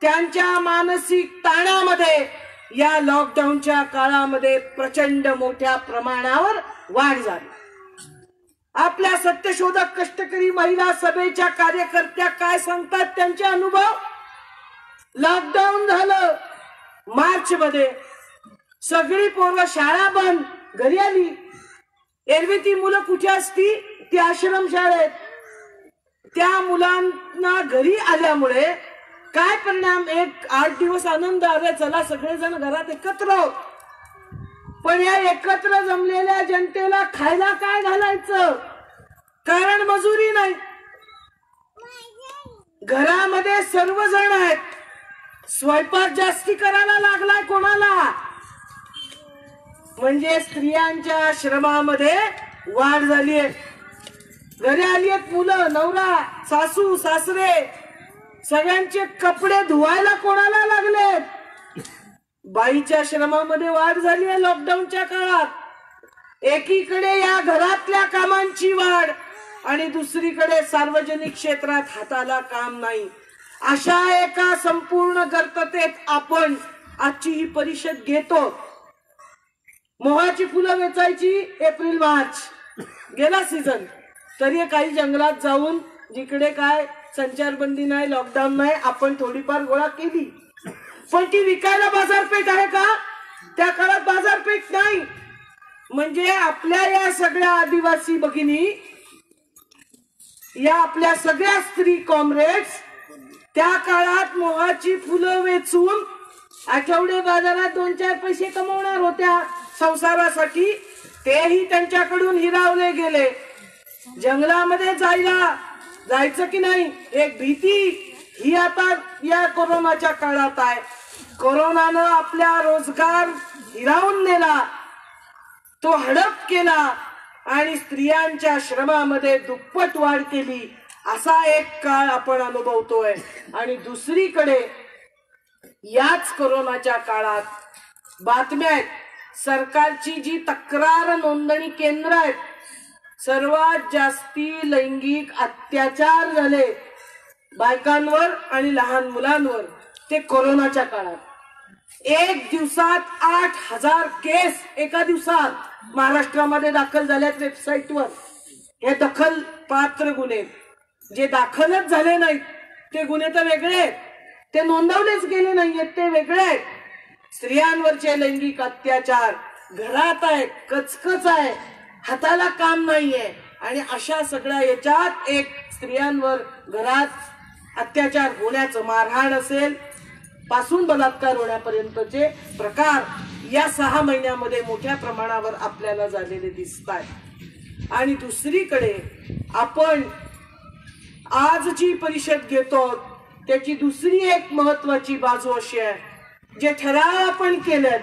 A: त्यांच्या मानसिक ताणामध्ये या लॉकडाऊनच्या काळामध्ये प्रचंड मोठ्या प्रमाणावर वाढ झाली. आपल्या सत्यशोधक कष्टकरी महिला सभेच्या कार्यकर्त्या काय सांगतात त्यांचे अनुभव. लॉकडाऊन झालं मार्च मध्ये, सगळी पोरं शाळा बंद, घरी आली. एरवी ती मुलं कुठे असती, ती आश्रम शाळेत. त्या मुलांना घरी आल्यामुळे काय परिणाम, एक 8 दिवस आनंद आले, चला सगळेजण घरात एकत्र आहोत. पण या एकत्र जमलेल्या जनतेला खायला काय घालायचं, कारण मजुरी नाही. घरामध्ये सर्वजण आहेत, स्वयंपाक जास्ती करायला लागलाय कोणाला, म्हणजे स्त्रियांच्या श्रमामध्ये वाढ झालीय. घरी आली आहेत मुलं, नवरा, सासू सासरे, सगळ्यांचे कपडे धुवायला कोणाला लागलेत. बाईच्या श्रमामध्ये वाढ झाली आहे लॉकडाऊनच्या काळात. एकीकडे या घरातल्या कामांची वाढ आणि दुसरीकडे सार्वजनिक क्षेत्रात हाताला काम नाही. अशा एका संपूर्ण गर्ततेत आपण आजची ही परिषद घेतो. मोहाची फुलं वेचायची एप्रिल मार्च गेला सीझन, तरी काही जंगलात जाऊन जिकडे काय संचारबंदी नाही, लॉकडाऊन नाही, आपण थोडीफार गोळा केली. पण ती विकायला बाजारपेठ आहे का? त्या काळात बाजारपेठ नाही. म्हणजे आपल्या या सगळ्या आदिवासी भगिनी, या आपल्या सगळ्या स्त्री कॉम्रेड्स त्या काळात मोहाची फुलं वेचून आठवडे बाजारात 2-4 पैसे कमवणार होत्या संसारासाठी. तेही त्यांच्याकडून हिरावले गेले. जंगलामध्ये जायचं की नाही एक भीती ही आता या कोरोनाच्या काळात आहे. कोरोनानं आपल्या रोजगार हिरावून नेला, तो हडप केला आणि स्त्रियांच्या श्रमामध्ये दुप्पट वाढ केली. असा एक काळ आपण अनुभवतोय. आणि दुसरीकडे याच कोरोनाच्या काळात बातम्या आहेत, सरकारची जी तक्रार नोंदणी केंद्र आहेत, सर्वात जास्ती लैंगिक अत्याचार झाले बायकांवर आणि लहान मुलांवर ते कोरोनाच्या काळात. एक दिवसात 8,000 केस एका दिवसात महाराष्ट्रामध्ये दाखल झाल्यात वेबसाईटवर. हे दखल पात्र गुन्हे, जे दाखलच झाले नाहीत ते गुन्हे तर वेगळे आहेत, ते नोंदवलेच गेले नाहीयेत ते वेगळे आहेत. स्त्रियांवरचे लैंगिक अत्याचार घरात आहे, कचकच आहे, हाताला काम नाहीये. आणि अशा सगळ्या याच्यात एक स्त्रियांवर घरात अत्याचार होण्याचं, मारहाण असेल पासून बलात्कार होण्यापर्यंतचे प्रकार या 6 महिन्यामध्ये मोठ्या प्रमाणावर आपल्याला झालेले दिसत आहेत. आणि दुसरीकडे आपण आज जी परिषद घेतो त्याची दुसरी एक महत्वाची बाजू अशी आहे, जे ठराव आपण केलेत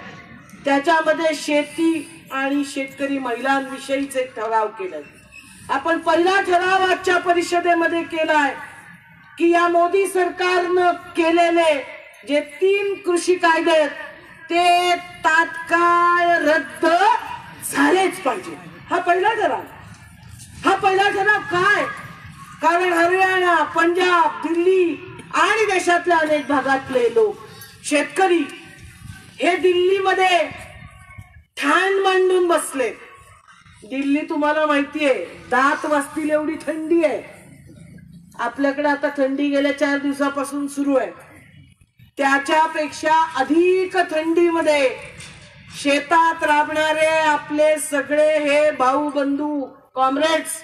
A: त्याच्यामध्ये शेती आणि शेतकरी महिलांविषयीचे ठराव केले. आपण पहिला ठराव आजच्या परिषदेमध्ये केलाय की या मोदी सरकारनं केलेले जे 3 कृषी कायदे आहेत ते तात्काळ रद्द झालेच पाहिजे. हा पहिला ठराव. हा पहिला ठराव काय? कारण हरियाणा, पंजाब, दिल्ली आणि देशातल्या अनेक भागातले लोक, शेतकरी हे दिल्लीमध्ये ठाण मांडून बसले. दिल्ली तुम्हाला माहितीये दात वाजतील एवढी थंडी आहे. आपल्याकडे आता थंडी गेल्या 4 दिवसापासून सुरू आहे. त्याच्यापेक्षा अधिक थंडीमध्ये शेतात राबणारे आपले सगळे हे भाऊ बंधू कॉम्रेड्स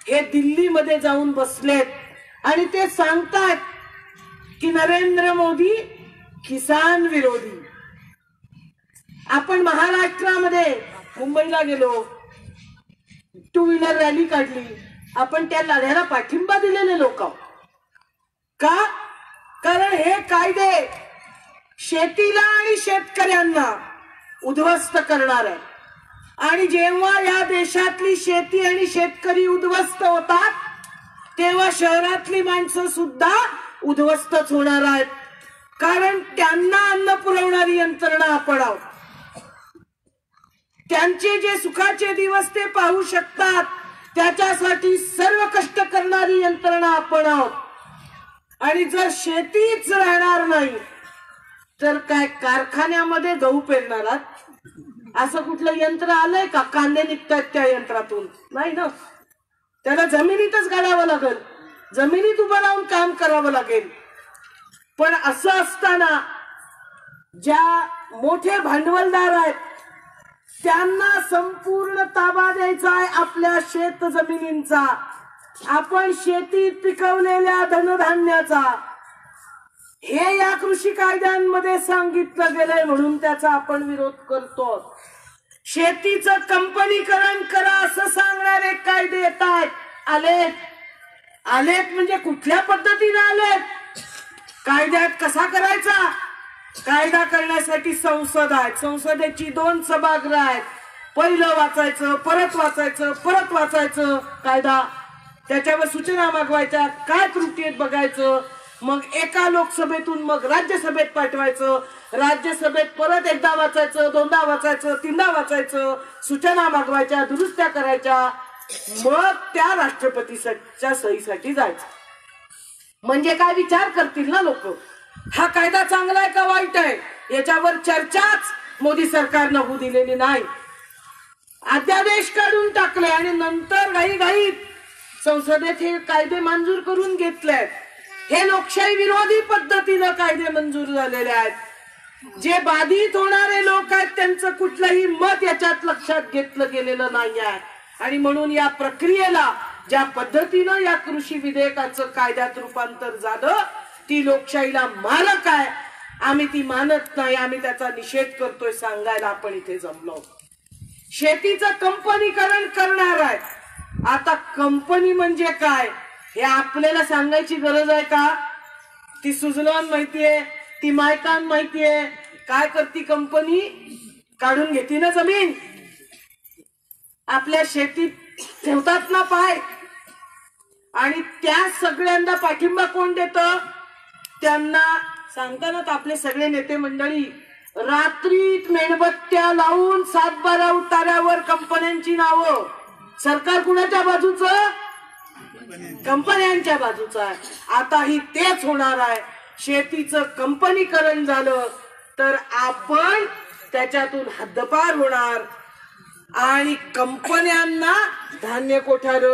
A: हे दिल्लीमध्ये जाऊन बसलेत आणि ते सांगतात की नरेंद्र मोदी किसान विरोधी. आपण महाराष्ट्रामध्ये मुंबईला गेलो, 2 व्हीलर रॅली काढली, आपण त्या लढ्याला पाठिंबा दिलेले लोक आहोत का? कारण हे कायदे शेतीला आणि शेतकऱ्यांना उद्ध्वस्त करणार आहे. आणि जेव्हा या देशातली शेती आणि शेतकरी उद्ध्वस्त होतात तेव्हा शहरातली माणसं सुद्धा उद्ध्वस्तच होणार आहेत. कारण त्यांना अन्न पुरवणारी यंत्रणा आपण आहोत. त्यांचे जे सुखाचे दिवस ते पाहू शकतात त्याच्यासाठी सर्व कष्ट करणारी यंत्रणा आपण आहोत. आणि जर शेतीच राहणार नाही तर काय कारखान्यामध्ये गहू पेरणार असं कुठलं यंत्र आलंय का? कांदे निघतात त्या यंत्रातून नाही ना. त्याला जमिनीतच गाडावं लागेल, जमिनीत उभं राहून काम करावं लागेल. पण असं असताना ज्या मोठे भांडवलदार आहेत त्यांना संपूर्ण ताबा द्यायचा आहे आपल्या शेत जमिनींचा, आपण शेतीत पिकवलेल्या धनधान्याचा. हे या कृषी कायद्यांमध्ये सांगितलं गेलंय म्हणून त्याचा आपण विरोध करतो. शेतीचं कंपनीकरण करा असं सांगणारे कायदे येत आहेत. आलेत म्हणजे कुठल्या पद्धतीने आलेत, कायद्यात कसा करायचा, कायदा करण्यासाठी संसद आहे, संसदेची 2 सभागृह आहेत. पहिलं वाचायचं, परत वाचायचं, परत वाचायचं कायदा, त्याच्यावर सूचना मागवायच्या, काय त्रुटी आहेत बघायचं, मग एका लोकसभेतून मग राज्यसभेत पाठवायचं, राज्यसभेत परत एकदा वाचायचं, 2दा वाचायचं, 3दा वाचायचं, सूचना मागवायच्या, दुरुस्त्या करायच्या, मग त्या राष्ट्रपतीच्या सहीसाठी जायचं. म्हणजे काय विचार करतील ना लोक, हा कायदा चांगला आहे का वाईट आहे, याच्यावर चर्चाच मोदी सरकारनं होऊ दिलेली नाही. अध्यादेश काढून टाकले आणि नंतर घाईघाईत संसदेत हे कायदे मंजूर करून घेतले. हे लोकशाही विरोधी पद्धतीनं कायदे मंजूर झालेले आहेत. जे बाधित होणारे लोक आहेत त्यांचं कुठलंही मत याच्यात लक्षात घेतलं गेलेलं नाही आहे. आणि म्हणून या प्रक्रियेला ज्या पद्धतीनं या कृषी विधेयकाचं कायद्यात रूपांतर झालं ती लोकशाहीला मारक आहे. आम्ही ती मानत नाही, आम्ही त्याचा निषेध करतोय सांगायला आपण इथे जमलो. शेतीचं कंपनीकरण करणार आहे. आता कंपनी म्हणजे काय हे आपल्याला सांगायची गरज आहे का? ती सुझलॉन माहितीये, ती मायकान माहितीये. काय करती कंपनी? काढून घेती ना जमीन, आपल्या शेतीत ठेवतात ना पाय, आणि त्या सगळ्यांना पाठिंबा कोण देतं? त्यांना सांगतानाच आपले सगळे नेते मंडळी रात्रीत मेणबत्त्या लावून 7-12 उतार्यावर कंपन्यांची नावं. सरकार कुणाच्या बाजूचं? कंपन्यांच्या बाजूचं आहे. आताही तेच होणार आहे. शेतीचं कंपनीकरण झालं तर आपण त्याच्यातून हद्दपार होणार आणि कंपन्यांना धान्य कोठार,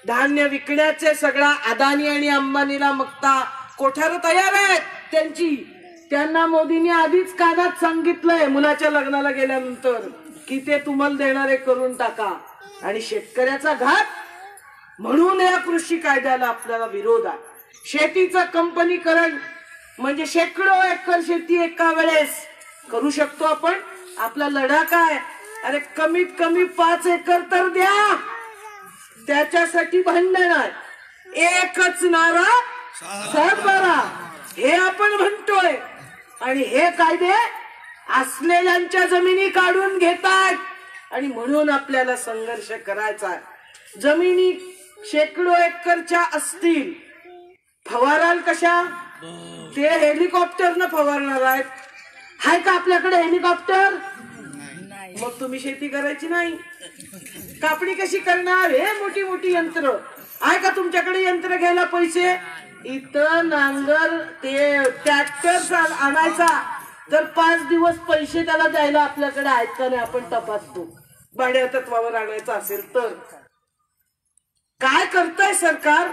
A: धान्य विकण्याचे सगळा अदानी आणि अंबानीला मागता कोठार तयार आहेत त्यांची. त्यांना मोदींनी आधीच कानात सांगितलंय मुलाच्या लग्नाला गेल्यानंतर की ते तुम्हाला देणारे करून टाका. आणि शेतकऱ्याचा घात, म्हणून या कृषी कायद्याला आपल्याला विरोध आहे. शेतीचं कंपनीकरण म्हणजे शेकडो एकर शेती एका वेळेस करू शकतो आपण. आपला लढा काय? अरे कमीत कमी 5 एकर तर द्या. त्याच्यासाठी भांडण आहे. एकच नारा सरबरा हे आपण म्हणतोय. आणि हे कायदे असलेल्यांच्या जमिनी काढून घेतात आणि म्हणून आपल्याला संघर्ष करायचा आहे. जमिनी शेकडो एकरच्या असतील, फवाराल कशा? ते हेलिकॉप्टरनं फवारणार आहेत. हाय का आपल्याकडे हेलिकॉप्टर? मग तुम्ही शेती करायची नाही. कापणी कशी करणार? हे मोठी मोठी यंत्र आहे का तुमच्याकडे? यंत्र घ्यायला पैसे? इथं नांगर ते ट्रॅक्टर आणायचा तर 5 दिवस पैसे त्याला द्यायला आपल्याकडे आहेत का नाही आपण तपासतो. भाड्या तत्वावर आणायचं असेल तर. काय करतंय सरकार?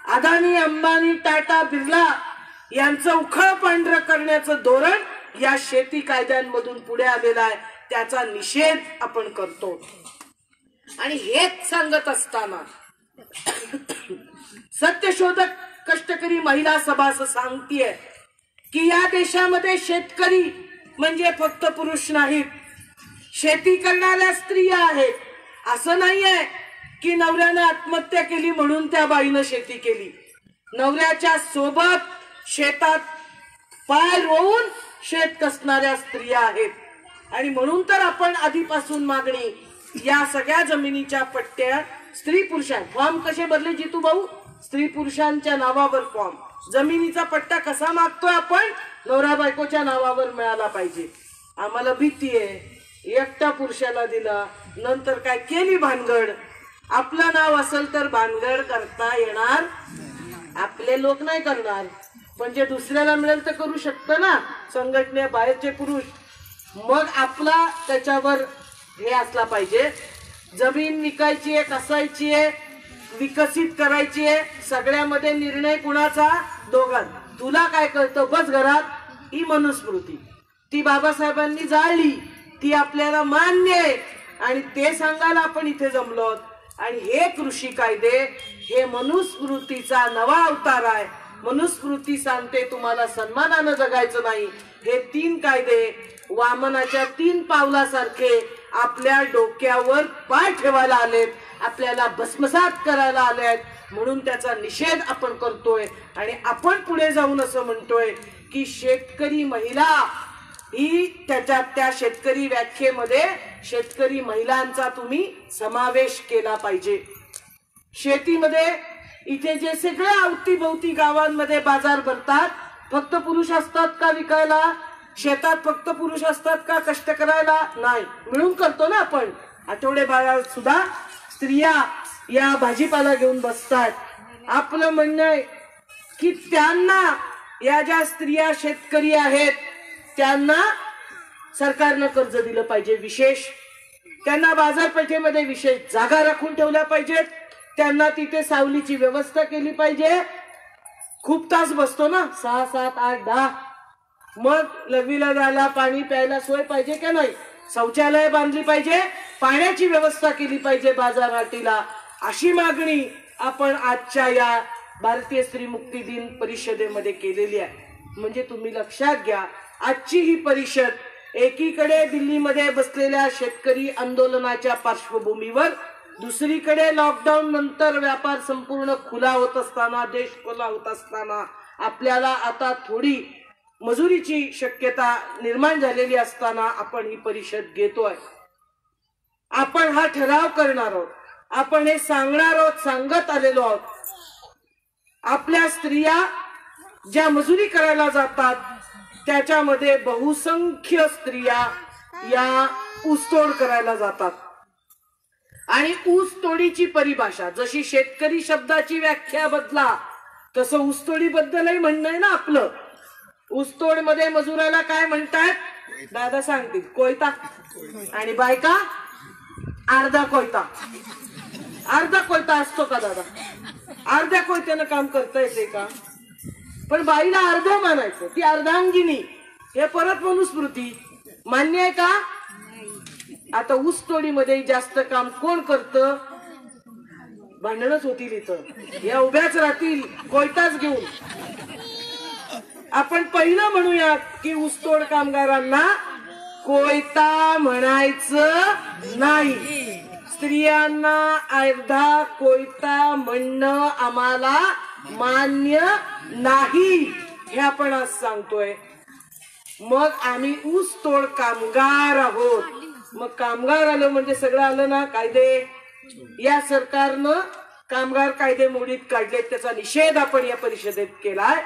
A: अदानी, अंबानी, टाटा, बिर्ला यांचं उखळ पांढरं करण्याचं धोरण या शेती कायद्यांमधून पुढे आलेलं आहे. त्याचा निषेध आपण करतो. आणि हेच सांगत असताना सत्यशोधक कष्टकरी महिला सभा असं सांगतीये की या देशामध्ये शेतकरी म्हणजे फक्त पुरुष नाहीत, शेती करणाऱ्या स्त्रिया आहेत. असं नाहीये की नवऱ्यानं आत्महत्या केली म्हणून त्या बाईनं शेती केली. नवऱ्याच्या सोबत शेतात पाय रोवून शेत कसणाऱ्या स्त्रिया आहेत. आणि म्हणून तर आपण आधीपासून मागणी या सगळ्या जमिनीच्या पट्ट्या स्त्री पुरुषां फॉर्म कसे बदले जितू भाऊ? स्त्री पुरुषांच्या नावावर फॉर्म. जमिनीचा पट्टा कसा मागतोय आपण? नवरा बायकोच्या नावावर मिळाला पाहिजे. आम्हाला भीती आहे एकटा पुरुषाला दिला नंतर काय केली भानगड. आपलं नाव असेल तर भानगड करता येणार. आपले लोक नाही करणार, पण जे दुसऱ्याला मिळेल तर करू शकतं ना संघटने बाहेरचे पुरुष. मग आपला त्याच्यावर हे असला पाहिजे. जमीन विकायची आहे, कसायची आहे, विकसित करायची आहे. सगळ्यामध्ये निर्णय कुणाचा? दोघां. तुला काय कळतं बस घरात, ही मनुस्मृती ती बाबासाहेबांनी जाळली, ती आपल्याला मान्य आहे आणि ते सांगायला आपण इथे जमलो. आणि हे कृषी कायदे हे मनुस्मृतीचा नवा अवतार आहे. मनुस्मृती सांगते तुम्हाला सन्मानानं जगायचं नाही. हे 3 कायदे वामनाच्या 3 पावलासारखे आपल्या डोक्यावर पाय ठेवायला आलेत, आपल्याला भस्मसात करायला आलेत. म्हणून त्याचा निषेध आपण करतोय आणि आपण पुढे जाऊन असं म्हणतोय की शेतकरी महिला ही त्या शेतकरी व्याख्येमध्ये शेतकरी महिलांचा तुम्ही समावेश केला पाहिजे. शेतीमध्ये इथे जे सगळे अवतीभोवती गावांमध्ये बाजार भरतात, फक्त पुरुष असतात का विकायला? शेतात फक्त पुरुष असतात का कष्ट करायला? नाही, मिळून करतो ना आपण. आठवडे बाजारात सुद्धा स्त्रिया या भाजीपाला घेऊन बसतात. आपलं म्हणणं आहे की त्यांना, या ज्या स्त्रिया शेतकरी आहेत त्यांना सरकारनं कर्ज दिलं पाहिजे विशेष. त्यांना बाजारपेठेमध्ये विशेष जागा राखून ठेवल्या पाहिजेत. त्यांना तिथे सावलीची व्यवस्था केली पाहिजे. खूप तास बसतो ना, 6, 7, 8, 10. मग लघवीला जायला पाणी प्यायला सोय पाहिजे का नाही? शौचालय बांधली पाहिजे, पाण्याची व्यवस्था केली पाहिजे बाजारहाटीला. अशी मागणी आपण आजच्या या भारतीय स्त्री मुक्ती दिन परिषदेमध्ये केलेली आहे. म्हणजे तुम्ही लक्षात घ्या, आजची ही परिषद एकीकडे दिल्लीमध्ये बसलेल्या शेतकरी आंदोलनाच्या पार्श्वभूमीवर, दुसरीकडे लॉकडाऊन नंतर व्यापार संपूर्ण खुला होत असताना, देश खुला होत असताना, आपल्याला आता थोडी मजुरीची शक्यता निर्माण झालेली असताना आपण ही परिषद घेतोय. आपण हा ठराव करणार आहोत, आपण हे सांगणार आहोत, सांगत आलेलो आहोत. आपल्या स्त्रिया ज्या मजुरी करायला जातात त्याच्यामध्ये बहुसंख्य स्त्रिया या ऊसतोड करायला जातात. आणि ऊसतोडीची परिभाषा, जशी शेतकरी शब्दाची व्याख्या बदला तसं ऊसतोडी बद्दलही म्हणणं आहे ना आपलं. ऊसतोड मध्ये मजुराला काय म्हणतात? दादा सांगतील, कोयता. आणि बायका अर्धा कोयता. अर्धा कोयता असतो का दादा? अर्ध्या कोयत्यानं काम करता येते का? पण बाईला अर्ध मानायचं, ती अर्धांगिनी. हे परत मनुस्मृती मान्य आहे का? आता ऊसतोडीमध्ये जास्त काम कोण करतं? भांडणच होतील इथं, या उभ्याच राहतील कोयताच घेऊन. आपण पहिलं म्हणूयात की ऊसतोड कामगारांना कोयता म्हणायचं नाही. स्त्रियांना अर्धा कोयता म्हणणं आम्हाला मान्य नाही, हे आपण आज सांगतोय. मग आम्ही ऊसतोड कामगार आहोत. मग कामगार आलं म्हणजे सगळं आलं ना. कायदे, या सरकारनं कामगार कायदे मोडीत काढलेत, त्याचा निषेध आपण या परिषदेत केलाय.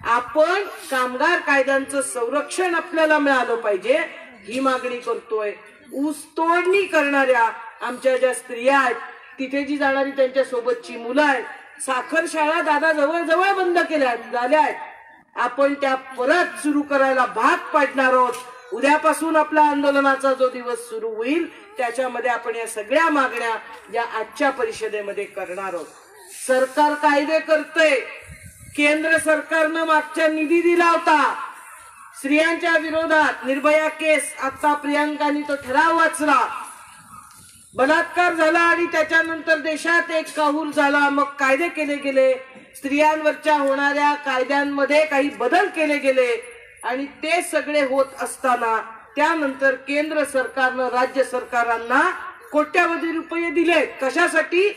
A: आपण कामगार कायद्यांचं संरक्षण आपल्याला मिळालं पाहिजे, ही मागणी करतोय. ऊसतोडणी करणाऱ्या आमच्या ज्या स्त्रिया आहेत, तिथे जी जाणारी त्यांच्या सोबतची मुलं आहेत, साखर शाळा दादा जवळ जवळ बंद केल्या झाल्या आहेत. आपण त्या परत सुरू करायला भाग पाडणार आहोत. उद्यापासून आपल्या आंदोलनाचा जो दिवस सुरू होईल त्याच्यामध्ये आपण या सगळ्या मागण्या या आजच्या परिषदेमध्ये करणार आहोत. सरकार कायदे करतंय. केंद्र सरकारनं मागच्या निधी दिला होता स्त्रियांच्या विरोधात. निर्भया केस, आता प्रियांकानी तो ठराव वाचला. बलात्कार झाला आणि त्याच्यानंतर देशात एक काहूर झाला. मग कायदे केले गेले, स्त्रियांवरच्या होणाऱ्या कायद्यांमध्ये काही बदल केले गेले. आणि ते सगळे होत असताना त्यानंतर केंद्र सरकारनं राज्य सरकारांना कोट्यावधी रुपये दिले. कशासाठी?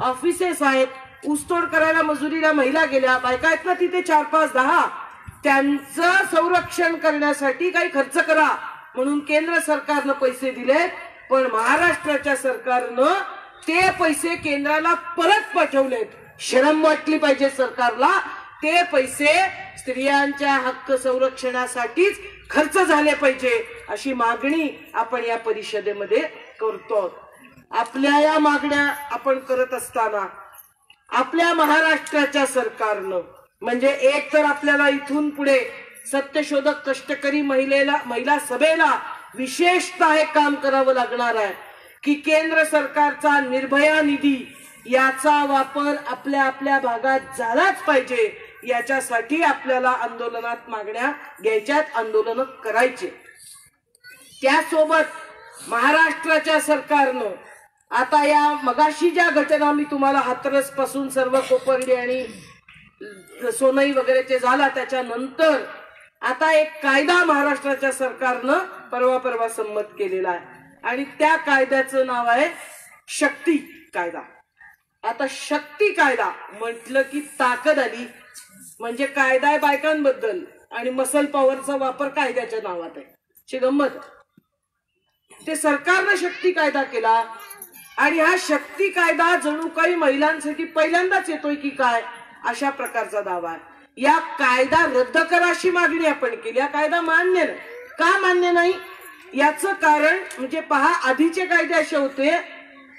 A: ऑफिसेस आहेत, ऊसतोड करायला मजुरीला महिला गेल्या, बायका आहेत ना तिथे 4, 5, 10, त्यांचं संरक्षण करण्यासाठी काही खर्च करा म्हणून केंद्र सरकारनं पैसे दिले. पण महाराष्ट्राच्या सरकारनं ते पैसे केंद्राला परत पाठवलेत. शरम वाटली पाहिजे सरकारला. ते पैसे स्त्रियांच्या हक्क संरक्षणासाठीच खर्च झाले पाहिजे, अशी मागणी आपण या परिषदेमध्ये करतो. आपल्या या मागण्या आपण करत असताना आपल्या महाराष्ट्राच्या सरकारनं, म्हणजे एक तर आपल्याला इथून पुढे सत्यशोधक कष्टकरी महिला सभेला विशेषतः हे काम करावं लागणार आहे की केंद्र सरकारचा निर्भया निधी याचा वापर आपल्या आपल्या भागात झालाच पाहिजे। याच्यासाठी आपल्याला आंदोलनात मागण्या घ्यायच्यात, आंदोलन करायचे। त्यासोबत महाराष्ट्राच्या सरकारनं आता या मगाशी ज्या घटना मी तुम्हाला हाथरस पासून सर्व कोपर्डी आणि सोनई वगैरेचे झाला, त्याच्यानंतर आता एक कायदा महाराष्ट्राच्या सरकारनं परवा संमत केलेला आहे आणि त्या कायद्याचं नाव आहे शक्ती कायदा। आता शक्ती कायदा म्हटलं की ताकद आली, म्हणजे कायदा आहे बायकांबद्दल आणि मसल पॉवरचा वापर कायद्याच्या नावात आहे, ची गंमत। ते सरकारनं शक्ती कायदा केला आणि हा शक्ती कायदा जणू काही महिलांसाठी पहिल्यांदाच येतोय की काय अशा प्रकारचा दावा आहे। या कायदा रद्द करा अशी मागणी आपण केली। हा कायदा मान्य नाही, का मान्य नाही याचं कारण म्हणजे पहा, आधीचे कायदे असे होते,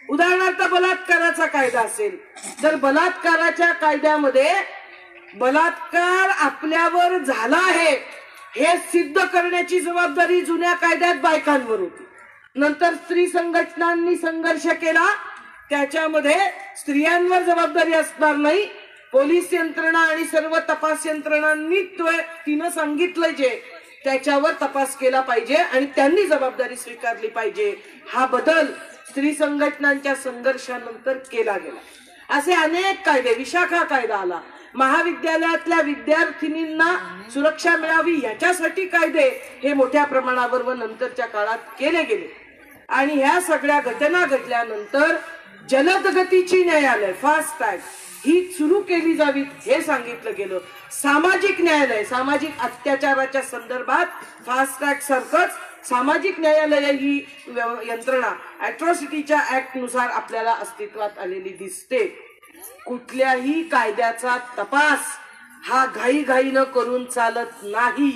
A: उदाहरणार्थ बलात्काराचा कायदा असेल तर बलात्काराच्या कायद्यामध्ये बलात्कार आपल्यावर झाला आहे हे सिद्ध करण्याची जबाबदारी जुन्या कायद्यात बायकांवर होती। नंतर स्त्री संघटनांनी संघर्ष केला, त्याच्यामध्ये स्त्रियांवर जबाबदारी असणार नाही, पोलीस यंत्रणा आणि सर्व तपास यंत्रणांनी तिनं सांगितलं जे त्याच्यावर तपास केला पाहिजे आणि त्यांनी जबाबदारी स्वीकारली पाहिजे। हा बदल स्त्री संघटनांच्या संघर्षानंतर केला गेला। असे अनेक कायदे, विशाखा कायदा आला, महाविद्यालयातल्या विद्यार्थिनींना सुरक्षा मिळावी याच्यासाठी कायदे हे मोठ्या प्रमाणावर व नंतरच्या काळात केले गेले। आणि ह्या सगळ्या घटना घडल्यानंतर जलद गतीची न्यायालय, फास्ट ट्रॅक ही सुरू केली जावी हे सांगितलं गेलं। सामाजिक न्यायालय, सामाजिक अत्याचाराच्या संदर्भात फास्ट ट्रॅक सारखंच सामाजिक न्यायालय ही यंत्रणा अॅट्रॉसिटीच्या ऍक्ट नुसार आपल्याला अस्तित्वात आलेली दिसते। कुठल्याही कायद्याचा तपास हा घाईघाईनं करून चालत नाही।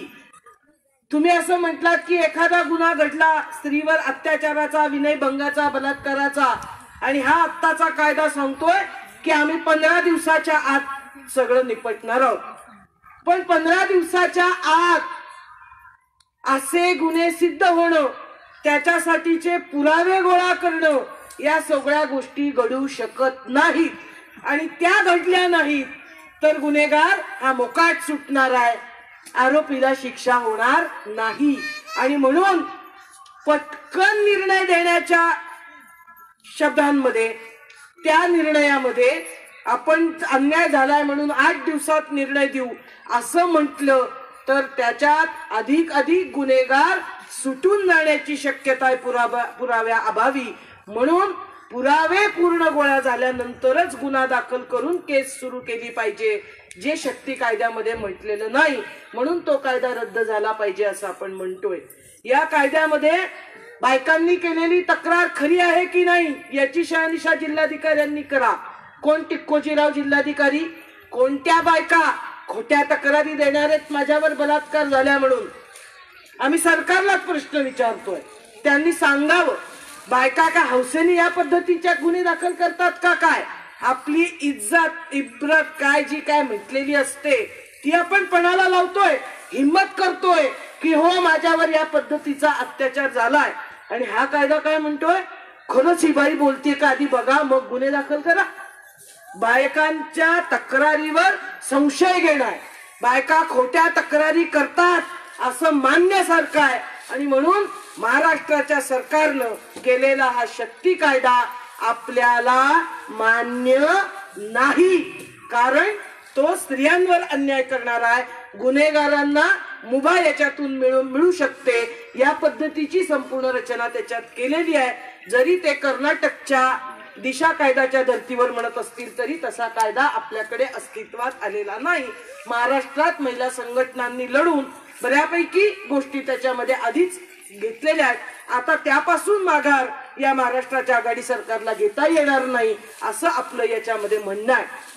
A: तुम्ही असं म्हटलात की एखादा गुन्हा घडला स्त्रीवर अत्याचाराचा, विनयभंगाचा, बलात्काराचा आणि हा आत्ताचा कायदा सांगतोय की आम्ही 15 दिवसाच्या आत सगळं निपटणार आहोत। पण 15 दिवसाच्या आत असे गुन्हे सिद्ध होणं, त्याच्यासाठीचे पुरावे गोळा करणं या सगळ्या गोष्टी घडू शकत नाहीत आणि त्या घडल्या नाहीत तर गुन्हेगार हा मोकाट सुटणार आहे, आरोपीला शिक्षा होणार नाही। आणि म्हणून पटकन निर्णय देण्याच्या शब्दांमध्ये त्या निर्णयामध्ये आपण अन्याय झालाय म्हणून 8 दिवसात निर्णय देऊ असं म्हटलं तर त्याच्यात अधिक गुन्हेगार सुटून जाण्याची शक्यता आहे पुराव्या अभावी। म्हणून पुरावे पूर्ण गोळा झाल्यानंतरच गुन्हा दाखल करून केस सुरू केली पाहिजे, जे शक्ती कायद्यामध्ये म्हटलेलं नाही। म्हणून तो कायदा रद्द झाला पाहिजे असं आपण म्हणतोय। या कायद्यामध्ये बायकांनी केलेली तक्रार खरी आहे की नाही याची शहानिशा जिल्हाधिकाऱ्यांनी करा। कोण टिक्कोजीराव जिल्हाधिकारी, कोणत्या बायका खोट्या तक्रारी देणार आहेत माझ्यावर बलात्कार झाल्या म्हणून? आम्ही सरकारलाच प्रश्न विचारतोय, त्यांनी सांगावं। बायका का हौसेने या पद्धतीच्या गुन्हे दाखल करतात का काय? आपली इज्जत इब्रत काय जी काय म्हटलेली असते ती आपण पणाला लावतोय, हिम्मत करतोय की हो माझ्यावर या पद्धतीचा अत्याचार झालाय। आणि हा कायदा काय म्हणतोय, खरंच ही बाई बोलते का आधी बघा मग गुन्हे दाखल करा। बायकांच्या तक्रारीवर संशय घेणार, बायका खोट्या तक्रारी करतात असं मानण्यासारखं आहे आणि म्हणून महाराष्ट्राच्या सरकारनं केलेला हा शक्ती कायदा आपल्याला मान्य नाही, कारण तो स्त्रियांवर अन्याय करणारा आहे। गुन्हेगारांना मुभा याच्यातून मिळू शकते या पद्धतीची संपूर्ण रचना त्याच्यात केलेली आहे। जरी ते कर्नाटकच्या दिशा कायद्याच्या धर्तीवर म्हणत असतील तरी तसा कायदा आपल्याकडे अस्तित्वात आलेला नाही। महाराष्ट्रात महिला संघटनांनी लढून बऱ्यापैकी गोष्टी त्याच्यामध्ये आधीच घेतलेल्या आहेत। आता त्यापासून माघार या महाराष्ट्राच्या आघाडी सरकारला घेता येणार नाही असं आपलं याच्यामध्ये म्हणणं आहे।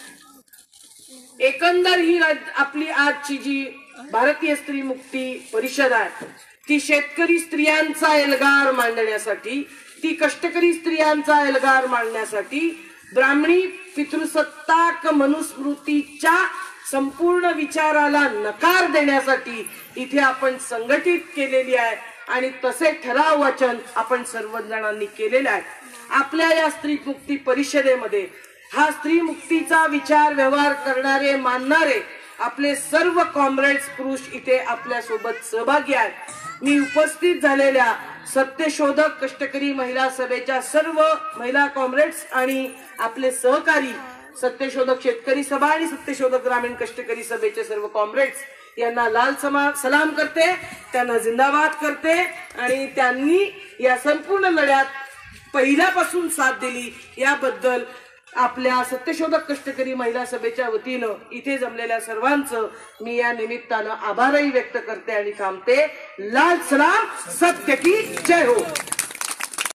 A: एकंदर ही आपली आजची जी भारतीय स्त्री मुक्ती परिषद आहे ती शेतकरी स्त्रियांचा एल्गार मांडण्यासाठी, ती कष्टकरी स्त्रियांचा एल्गार मांडण्यासाठी, ब्राह्मणी पितृसत्ताक मनुस्मृतीच्या संपूर्ण विचाराला नकार देण्यासाठी इथे आपण संघटित केलेली आहे आणि तसे ठराव वाचन आपण सर्वजणांनी केलेले आहे। आपल्या या स्त्री मुक्ती परिषदेमध्ये हा स्त्री मुक्तीचा विचार व्यवहार करणारे मानणारे आपले सर्व कॉम्रेड्स पुरुष इथे आपल्या सोबत सहभागी आहेत। मी उपस्थित झालेल्या सत्यशोधक कष्टकरी महिला सभेच्या सर्व महिला कॉम्रेड्स आणि आपले सहकारी सत्यशोधक शेतकरी सभा आणि सत्यशोधक ग्रामीण कष्टकरी सभेचे सर्व कॉम्रेड्स यांना लाल सलाम करते, त्यांना जिंदाबाद करते आणि त्यांनी या संपूर्ण लढ्यात पहिल्यापासून साथ दिली याबद्दल आपल्या सत्यशोधक कष्टकरी महिला सभेच्या वतीनं इथे जमलेल्या सर्वांचं मी या निमित्तानं आभारही व्यक्त करते आणि थांबते। लाल सलाम, सत्य की जय हो।